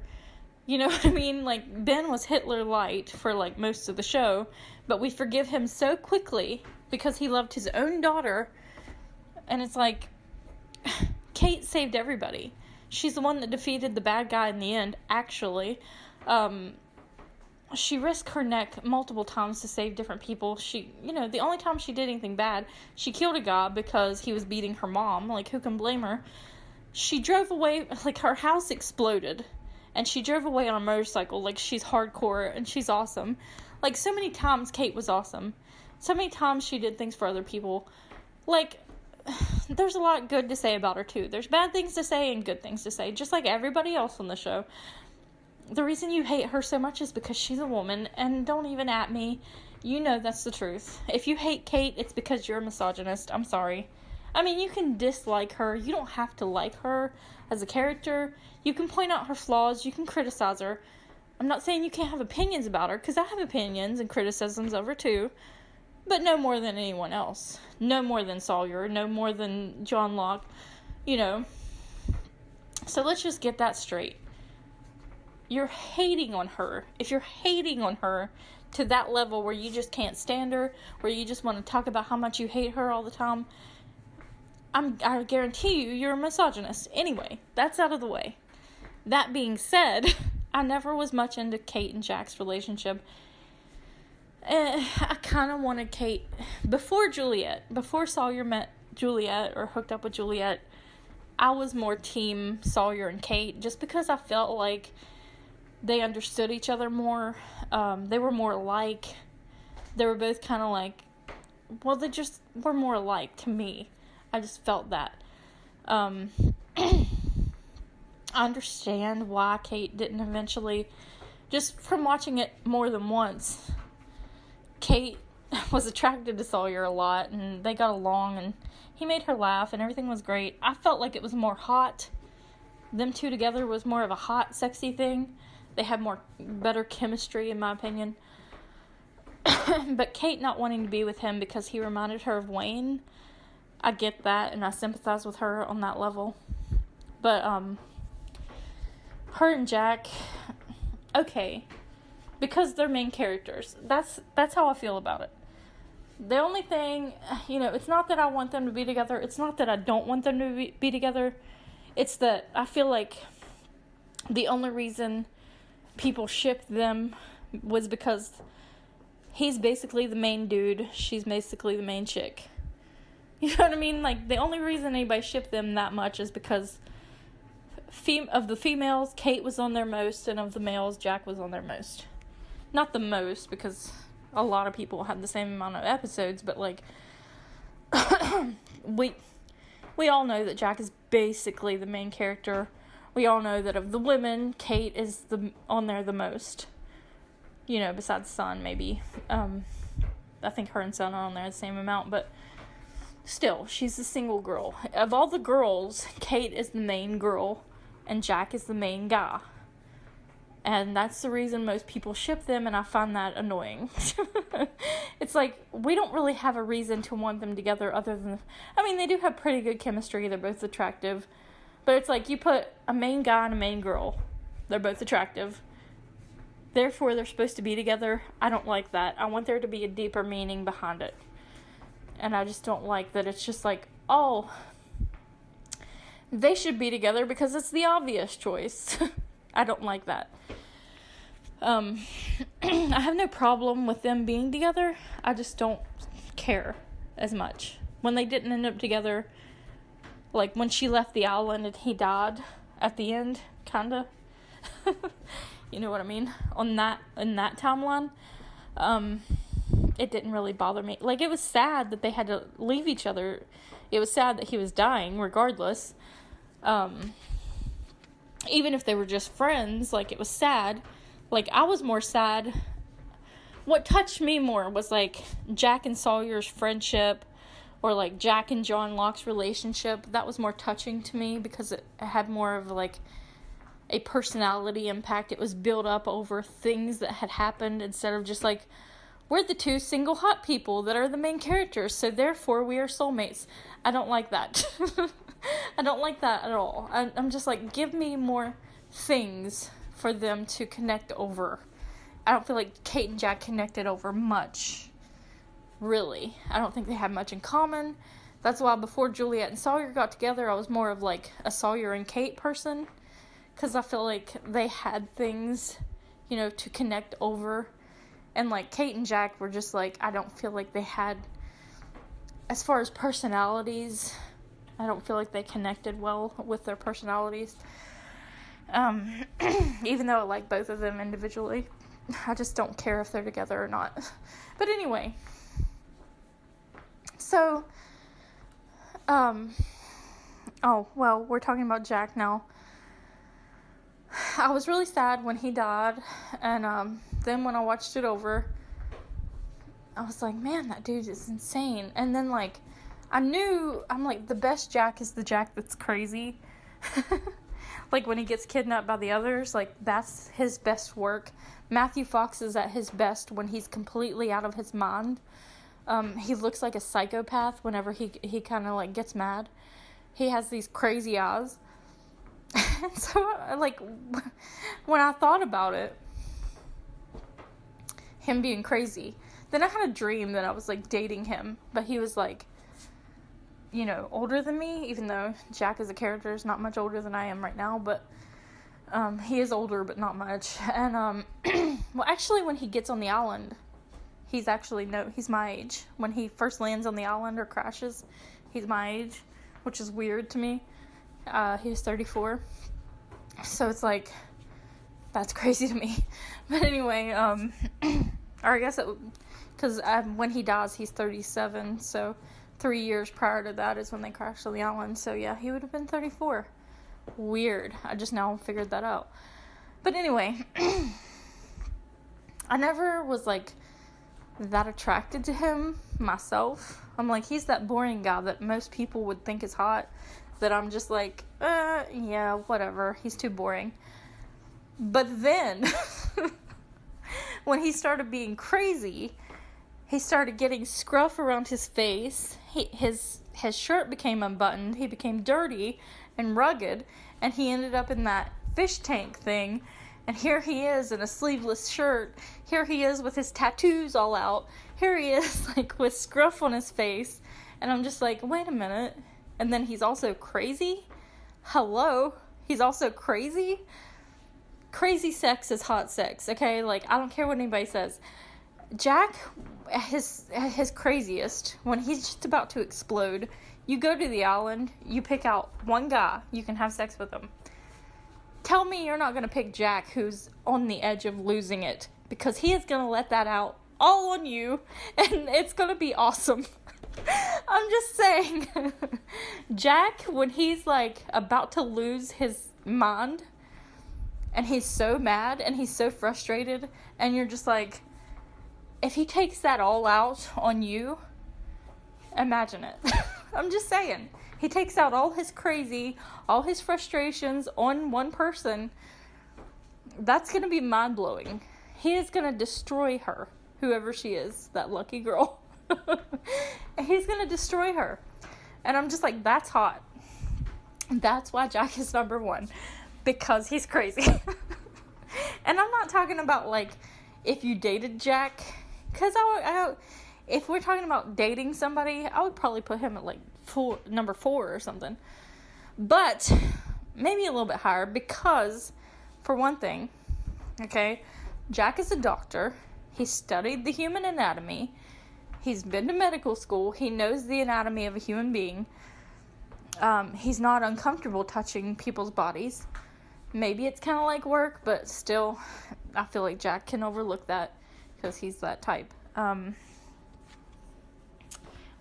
S1: You know what I mean? Ben was Hitler light for, most of the show. But we forgive him so quickly because he loved his own daughter. And it's Kate saved everybody. She's the one that defeated the bad guy in the end, actually. She risked her neck multiple times to save different people. She, the only time she did anything bad, she killed a guy because he was beating her mom. Who can blame her? She drove away, her house exploded, and she drove away on a motorcycle. She's hardcore, and she's awesome. So many times Kate was awesome. So many times she did things for other people. There's a lot good to say about her, too. There's bad things to say and good things to say, just like everybody else on the show. The reason you hate her so much is because she's a woman, and don't even at me. That's the truth. If you hate Kate, it's because you're a misogynist. I'm sorry. I mean, you can dislike her. You don't have to like her as a character. You can point out her flaws. You can criticize her. I'm not saying you can't have opinions about her, because I have opinions and criticisms of her too. But no more than anyone else. No more than Sawyer. No more than John Locke. So let's just get that straight. You're hating on her. If you're hating on her to that level where you just can't stand her, where you just want to talk about how much you hate her all the time, I guarantee you're a misogynist. Anyway, that's out of the way. That being said, I never was much into Kate and Jack's relationship. I kind of wanted Kate before Sawyer met Juliet or hooked up with Juliet. I was more team Sawyer and Kate, just because I felt like they understood each other more. They were more alike. They were both kind of they just were more alike to me. I just felt that. I understand why Kate didn't eventually, just from watching it more than once. Kate was attracted to Sawyer a lot, and they got along, and he made her laugh, and everything was great. I felt like it was more hot. Them two together was more of a hot, sexy thing. They had better chemistry, in my opinion. But Kate not wanting to be with him because he reminded her of Wayne, I get that, and I sympathize with her on that level. But, her and Jack, okay, because they're main characters. That's how I feel about it. The only thing, it's not that I want them to be together. It's not that I don't want them to be together. It's that I feel like the only reason people shipped them was because he's basically the main dude. She's basically the main chick. You know what I mean? The only reason anybody shipped them that much is because of the females, Kate was on their most, and of the males, Jack was on their most. Not the most, because a lot of people had the same amount of episodes, but we all know that Jack is basically the main character. We all know that of the women, Kate is on there the most. besides Sun, maybe. I think her and Sun are on there the same amount, but still, she's a single girl. Of all the girls, Kate is the main girl, and Jack is the main guy. And that's the reason most people ship them, and I find that annoying. It's like, we don't really have a reason to want them together other than... I mean, they do have pretty good chemistry. They're both attractive. But it's like, you put a main guy and a main girl. They're both attractive. Therefore, they're supposed to be together. I don't like that. I want there to be a deeper meaning behind it. And I just don't like that it's just like, oh, they should be together because it's the obvious choice. I don't like that. I have no problem with them being together. I just don't care as much. When they didn't end up together, like when she left the island and he died at the end, kinda. You know what I mean? In that timeline, it didn't really bother me. Like, it was sad that they had to leave each other. It was sad that he was dying, regardless. Even if they were just friends, like, it was sad. Like, I was more sad. What touched me more was, like, Jack and Sawyer's friendship, or, like, Jack and John Locke's relationship. That was more touching to me because it had more of, like, a personality impact. It was built up over things that had happened instead of just, like, we're the two single hot people that are the main characters, so therefore we are soulmates. I don't like that. I don't like that at all. I'm just like, give me more things for them to connect over. I don't feel like Kate and Jack connected over much. Really. I don't think they had much in common. That's why before Juliet and Sawyer got together, I was more of like a Sawyer and Kate person. Because I feel like they had things, to connect over. And like Kate and Jack were just like, I don't feel like they had, as far as personalities, I don't feel like they connected well with their personalities. Even though I like both of them individually, I just don't care if they're together or not. But anyway, so, we're talking about Jack now. I was really sad when he died, and then when I watched it over, I was like, man, that dude is insane. And then, like, I'm like, the best Jack is the Jack that's crazy. Like, when he gets kidnapped by the others, like, that's his best work. Matthew Fox is at his best when he's completely out of his mind. He looks like a psychopath whenever he kind of, like, gets mad. He has these crazy eyes. And so, like, when I thought about it, him being crazy, then I had a dream that I was, like, dating him, but he was, like, older than me, even though Jack as a character is not much older than I am right now, but, he is older, but not much, and, well, actually, when he gets on the island, he's my age. When he first lands on the island or crashes, he's my age, which is weird to me. He was 34, so it's like, that's crazy to me. But anyway, or I guess because when he dies, he's 37, so 3 years prior to that is when they crashed on the island, so yeah, he would have been 34. Weird. I just now figured that out. But anyway, I never was, like, that attracted to him myself. I'm like, he's that boring guy that most people would think is hot, that I'm just like, yeah, whatever, he's too boring. But then, when he started being crazy, he started getting scruff around his face, his shirt became unbuttoned, he became dirty and rugged, and he ended up in that fish tank thing, and here he is in a sleeveless shirt, here he is with his tattoos all out, here he is, like, with scruff on his face, and I'm just like, wait a minute. And then he's also crazy? Hello? He's also crazy? Crazy sex is hot sex, okay? Like, I don't care what anybody says. Jack, at his craziest, when he's just about to explode, you go to the island, you pick out one guy, you can have sex with him. Tell me you're not going to pick Jack, who's on the edge of losing it, because he is going to let that out all on you, and it's going to be awesome. I'm just saying, Jack, when he's, like, about to lose his mind, And he's so mad and he's so frustrated. And you're just like, if he takes that all out on you, imagine it. I'm just saying. He takes out all his crazy, all his frustrations on one person. That's going to be mind-blowing. He is going to destroy her, whoever she is, that lucky girl. He's going to destroy her. And I'm just like, that's hot. That's why Jack is number one. Because he's crazy. And I'm not talking about, like, if you dated Jack. Because if we're talking about dating somebody, I would probably put him at, like, number 4 or something. But maybe a little bit higher because, for one thing, okay, Jack is a doctor. He studied the human anatomy. He's been to medical school. He knows the anatomy of a human being. He's not uncomfortable touching people's bodies. Maybe it's kind of like work, but still, I feel like Jack can overlook that because he's that type.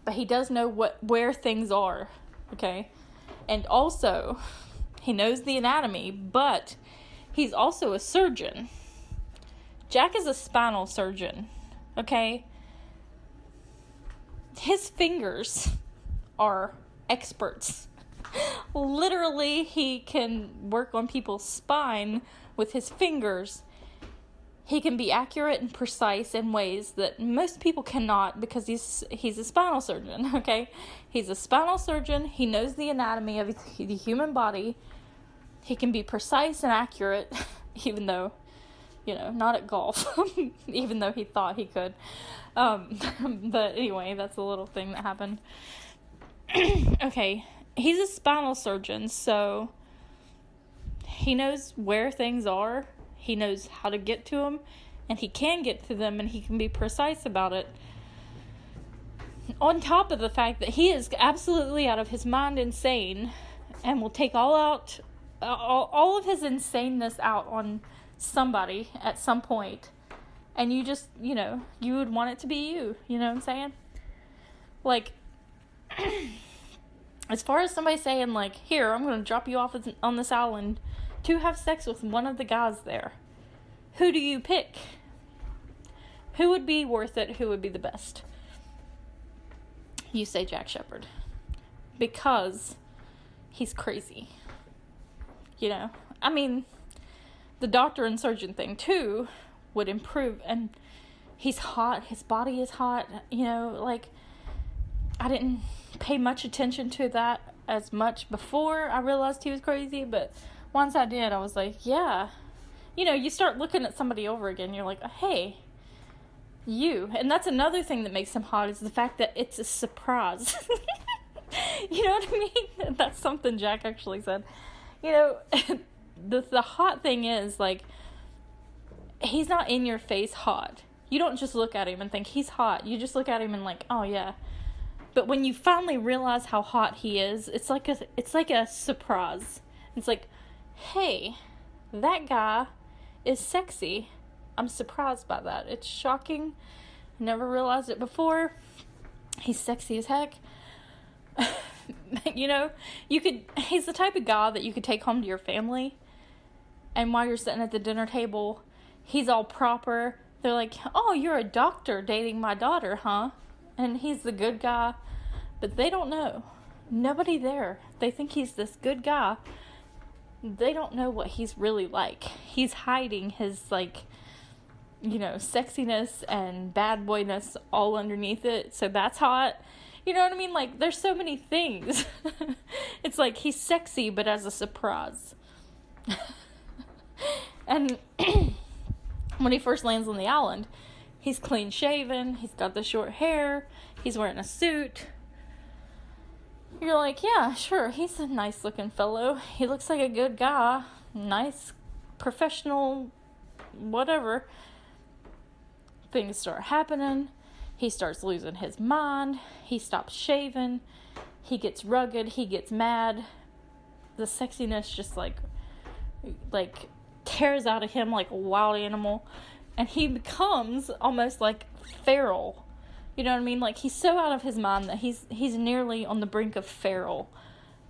S1: But he does know where things are, okay? And also, he knows the anatomy, but he's also a surgeon. Jack is a spinal surgeon, okay? His fingers are experts. Literally, he can work on people's spine with his fingers. He can be accurate and precise in ways that most people cannot because he's a spinal surgeon, okay? He's a spinal surgeon. He knows the anatomy of the human body. He can be precise and accurate, even though, not at golf, even though he thought he could. But anyway, that's a little thing that happened. Okay, he's a spinal surgeon, so he knows where things are. He knows how to get to them, and he can get to them, and he can be precise about it. On top of the fact that he is absolutely out of his mind insane, and will take all of his insaneness out on somebody at some point, and you just, you would want it to be you. You know what I'm saying? Like, as far as somebody saying, like, here, I'm going to drop you off on this island to have sex with one of the guys there, who do you pick? Who would be worth it? Who would be the best? You say Jack Shepherd. Because he's crazy. I mean, the doctor and surgeon thing, too, would improve. And he's hot. His body is hot. I didn't pay much attention to that as much before I realized he was crazy. But once I did, I was like, yeah. You start looking at somebody over again. You're like, hey, you. And that's another thing that makes him hot is the fact that it's a surprise. You know what I mean? That's something Jack actually said. The hot thing is, like, he's not in your face hot. You don't just look at him and think he's hot. You just look at him and like, oh yeah. But when you finally realize how hot he is, it's like a surprise. It's like, hey, that guy is sexy. I'm surprised by that. It's shocking. Never realized it before. He's sexy as heck. He's the type of guy that you could take home to your family, and while you're sitting at the dinner table, he's all proper. They're like, oh, you're a doctor dating my daughter, huh? And he's the good guy, but they don't know. Nobody there. They think he's this good guy. They don't know what he's really like. He's hiding his, sexiness and bad boyness all underneath it. So that's hot. You know what I mean? Like, there's so many things. It's like he's sexy, but as a surprise. And when he first lands on the island, he's clean shaven. He's got the short hair. He's wearing a suit. You're like, yeah, sure, he's a nice looking fellow. He looks like a good guy. Nice, professional, whatever. Things start happening. He starts losing his mind. He stops shaving. He gets rugged. He gets mad. The sexiness just like tears out of him like a wild animal. And he becomes almost like feral. You know what I mean? Like, he's so out of his mind that he's nearly on the brink of feral.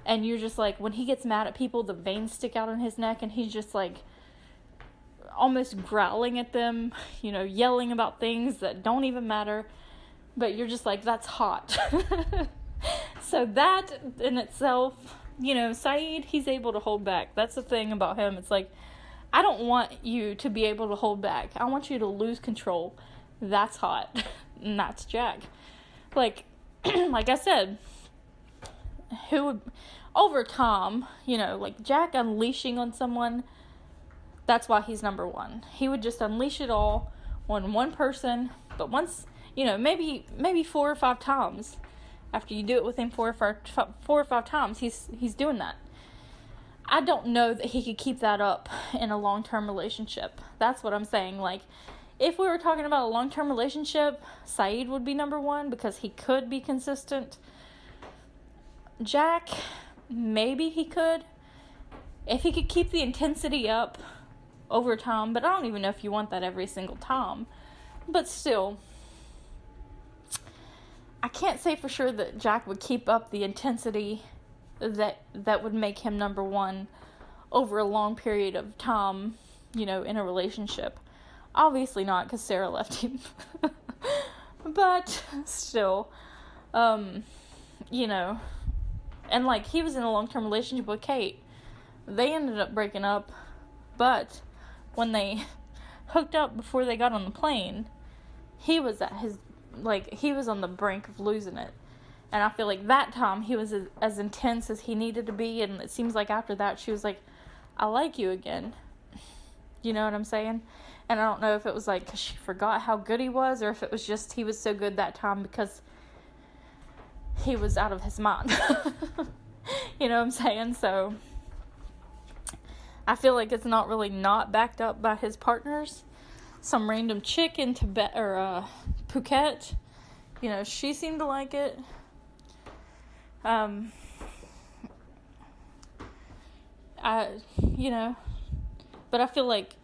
S1: And you're just like, when he gets mad at people, the veins stick out on his neck, and he's just like almost growling at them, yelling about things that don't even matter, but you're just like, that's hot. So that in itself, Syed, he's able to hold back. That's the thing about him. It's like, I don't want you to be able to hold back. I want you to lose control. That's hot. And that's Jack. Like I said, who would, over Tom, like Jack unleashing on someone, that's why he's number one. He would just unleash it all on one person, but once, maybe 4 or 5 times. After you do it with him 4 or 5 times, he's doing that. I don't know that he could keep that up in a long-term relationship. That's what I'm saying. Like, if we were talking about a long-term relationship, Syed would be number one because he could be consistent. Jack, maybe he could. If he could keep the intensity up over time, but I don't even know if you want that every single time. But still, I can't say for sure that Jack would keep up the intensity that would make him number one over a long period of time, in a relationship. Obviously not, because Sarah left him. But still, and like, he was in a long-term relationship with Kate. They ended up breaking up, but when they hooked up before they got on the plane, he was he was on the brink of losing it. And I feel like that time he was as intense as he needed to be, and it seems like after that she was like, I like you again. You know what I'm saying? And I don't know if it was like 'cause she forgot how good he was, or if it was just he was so good that time because he was out of his mind. You know what I'm saying? So I feel like it's not really not backed up by his partners. Some random chick in Tibet or Phuket, she seemed to like it. But I feel like,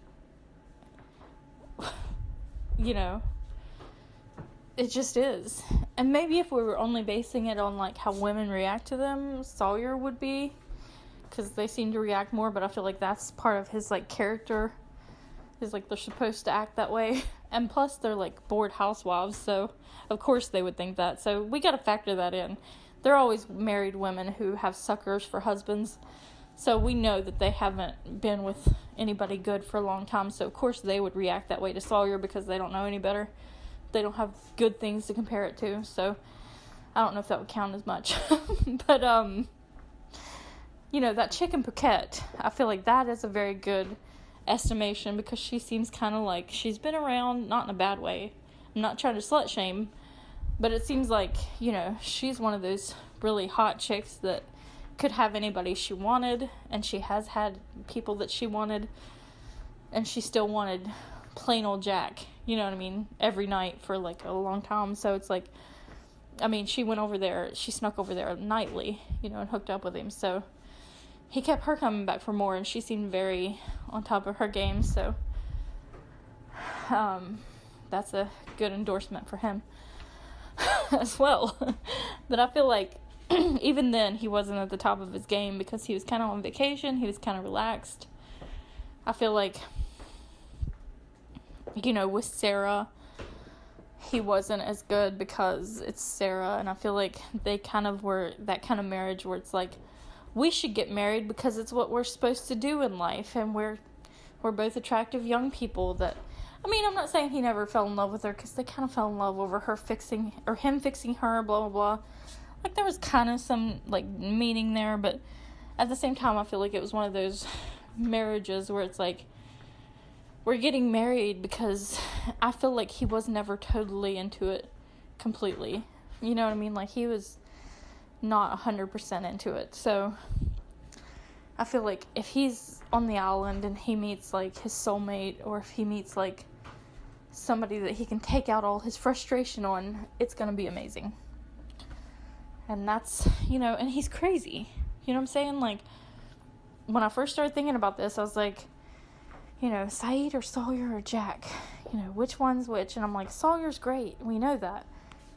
S1: it just is. And maybe if we were only basing it on, like, how women react to them, Sawyer would be, because they seem to react more, but I feel like that's part of his, like, character, is, like, they're supposed to act that way. And plus, they're, like, bored housewives, so of course they would think that. So we gotta factor that in. They're always married women who have suckers for husbands, so we know that they haven't been with anybody good for a long time, so of course they would react that way to Sawyer because they don't know any better. They don't have good things to compare it to, so I don't know if that would count as much. But, that chick in Phuket, I feel like that is a very good estimation because she seems kind of like she's been around, not in a bad way. I'm not trying to slut shame, but it seems like, she's one of those really hot chicks that could have anybody she wanted, and she has had people that she wanted, and she still wanted plain old Jack, you know what I mean, every night for, like, a long time. So it's like, she went over there, she snuck over there nightly, and hooked up with him, so he kept her coming back for more, and she seemed very on top of her game, so that's a good endorsement for him as well. But I feel like even then he wasn't at the top of his game because he was kind of on vacation, he was kind of relaxed. I feel like, with Sarah, he wasn't as good because it's Sarah, and I feel like they kind of were that kind of marriage where it's like, we should get married because it's what we're supposed to do in life, and we're both attractive young people that, I'm not saying he never fell in love with her, because they kind of fell in love over him fixing her, blah, blah, blah. Like, there was kind of some, like, meaning there, but at the same time, I feel like it was one of those marriages where it's like, we're getting married because I feel like he was never totally into it completely. You know what I mean? Like, he was not 100% into it. So I feel like if he's on the island and he meets, like, his soulmate, or if he meets, like, somebody that he can take out all his frustration on, it's gonna be amazing. And that's, and he's crazy. You know what I'm saying? Like, when I first started thinking about this, I was like, Syed or Sawyer or Jack, which one's which? And I'm like, Sawyer's great. We know that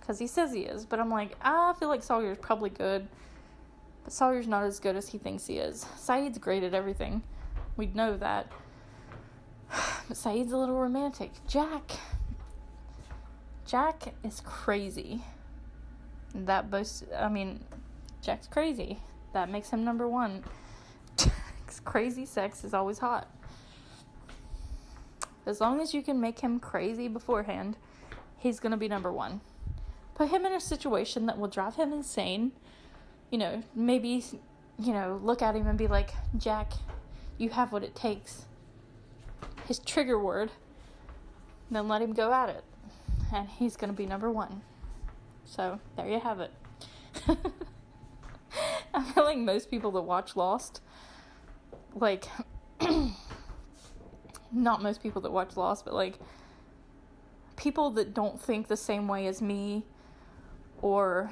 S1: because he says he is. But I'm like, I feel like Sawyer's probably good, but Sawyer's not as good as he thinks he is. Syed's great at everything. We know that. Syed's a little romantic. Jack is crazy. Jack's crazy. That makes him number one. Crazy sex is always hot. As long as you can make him crazy beforehand, he's gonna be number one. Put him in a situation that will drive him insane. Maybe, look at him and be like, Jack, you have what it takes. His trigger word. Then let him go at it. And he's gonna be number one. So, there you have it. I feel like most people that watch Lost, not most people that watch Lost, but people that don't think the same way as me, or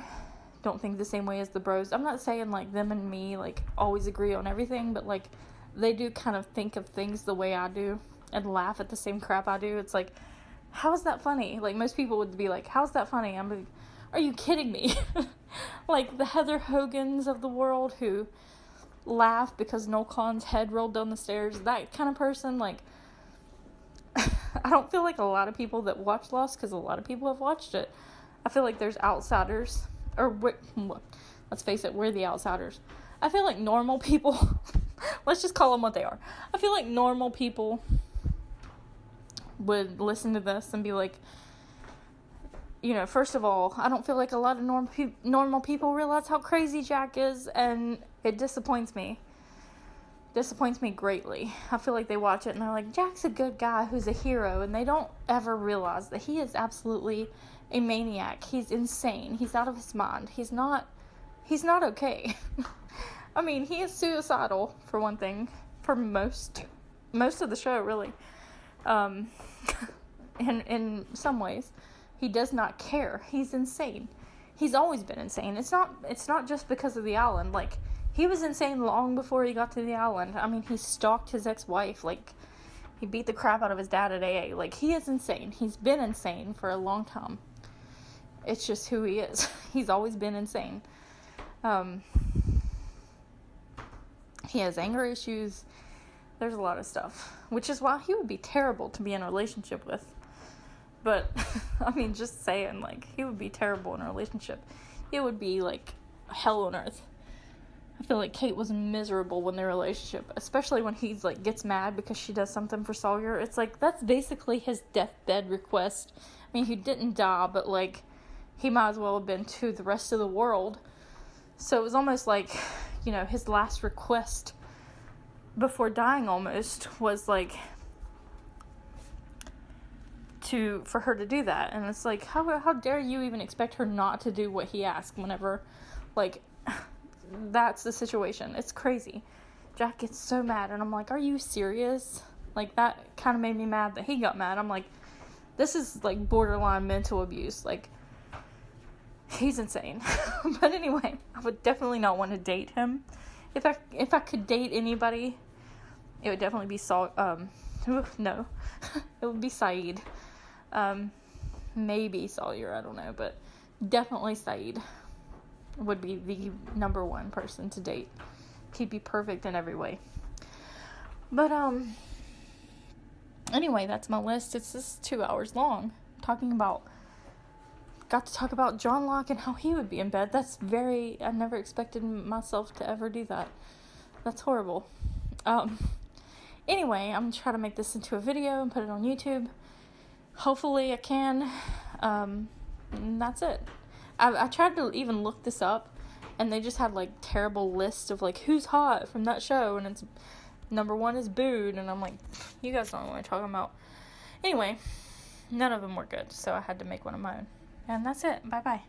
S1: don't think the same way as the bros. I'm not saying them and me always agree on everything, but they do kind of think of things the way I do and laugh at the same crap I do. It's how is that funny? Most people would be like, how's that funny? I'm like, are you kidding me? The Heather Hogans of the world who laugh because Noel Kahn's head rolled down the stairs, that kind of person. I don't feel like a lot of people that watch Lost, because a lot of people have watched it, I feel like there's outsiders, let's face it, we're the outsiders. I feel like normal people, let's just call them what they are. I feel like normal people would listen to this and be like, first of all, I don't feel like a lot of normal people realize how crazy Jack is, and it disappoints me. Disappoints me greatly. I feel like they watch it and they're like, Jack's a good guy who's a hero, and they don't ever realize that he is absolutely a maniac. He's insane. He's out of his mind. He's not okay. I mean, he is suicidal, for one thing, for most of the show, really. In some ways, he does not care. He's insane. He's always been insane. It's not just because of the island. He was insane long before he got to the island. I mean, he stalked his ex-wife. He beat the crap out of his dad at AA. He is insane. He's been insane for a long time. It's just who he is. He's always been insane. He has anger issues. There's a lot of stuff. Which is why he would be terrible to be in a relationship with. But, I mean, just saying, he would be terrible in a relationship. It would be, hell on earth. I feel like Kate was miserable in their relationship, especially when he gets mad because she does something for Sawyer. It's that's basically his deathbed request. I mean, he didn't die, but he might as well have been to the rest of the world. So it was almost his last request before dying almost was for her to do that. And it's how dare you even expect her not to do what he asked whenever that's the situation. It's crazy. Jack gets so mad, and I'm like, are you serious? That kind of made me mad that he got mad. I'm like, this is borderline mental abuse. He's insane. But anyway, I would definitely not want to date him. If I could date anybody, it would definitely be no. It would be Syed. Maybe Sawyer, I don't know, but definitely Syed would be the number one person to date. He'd be perfect in every way. But, anyway, that's my list. It's just 2 hours long. Got to talk about John Locke and how he would be in bed. I never expected myself to ever do that. That's horrible. Anyway, I'm going to try to make this into a video and put it on YouTube. Hopefully I can. And that's it. I tried to even look this up, and they just had terrible lists of who's hot from that show, and it's number one is Booed, and I'm like, you guys don't know what I'm talking about. Anyway, none of them were good, so I had to make one of my own. And that's it. Bye bye.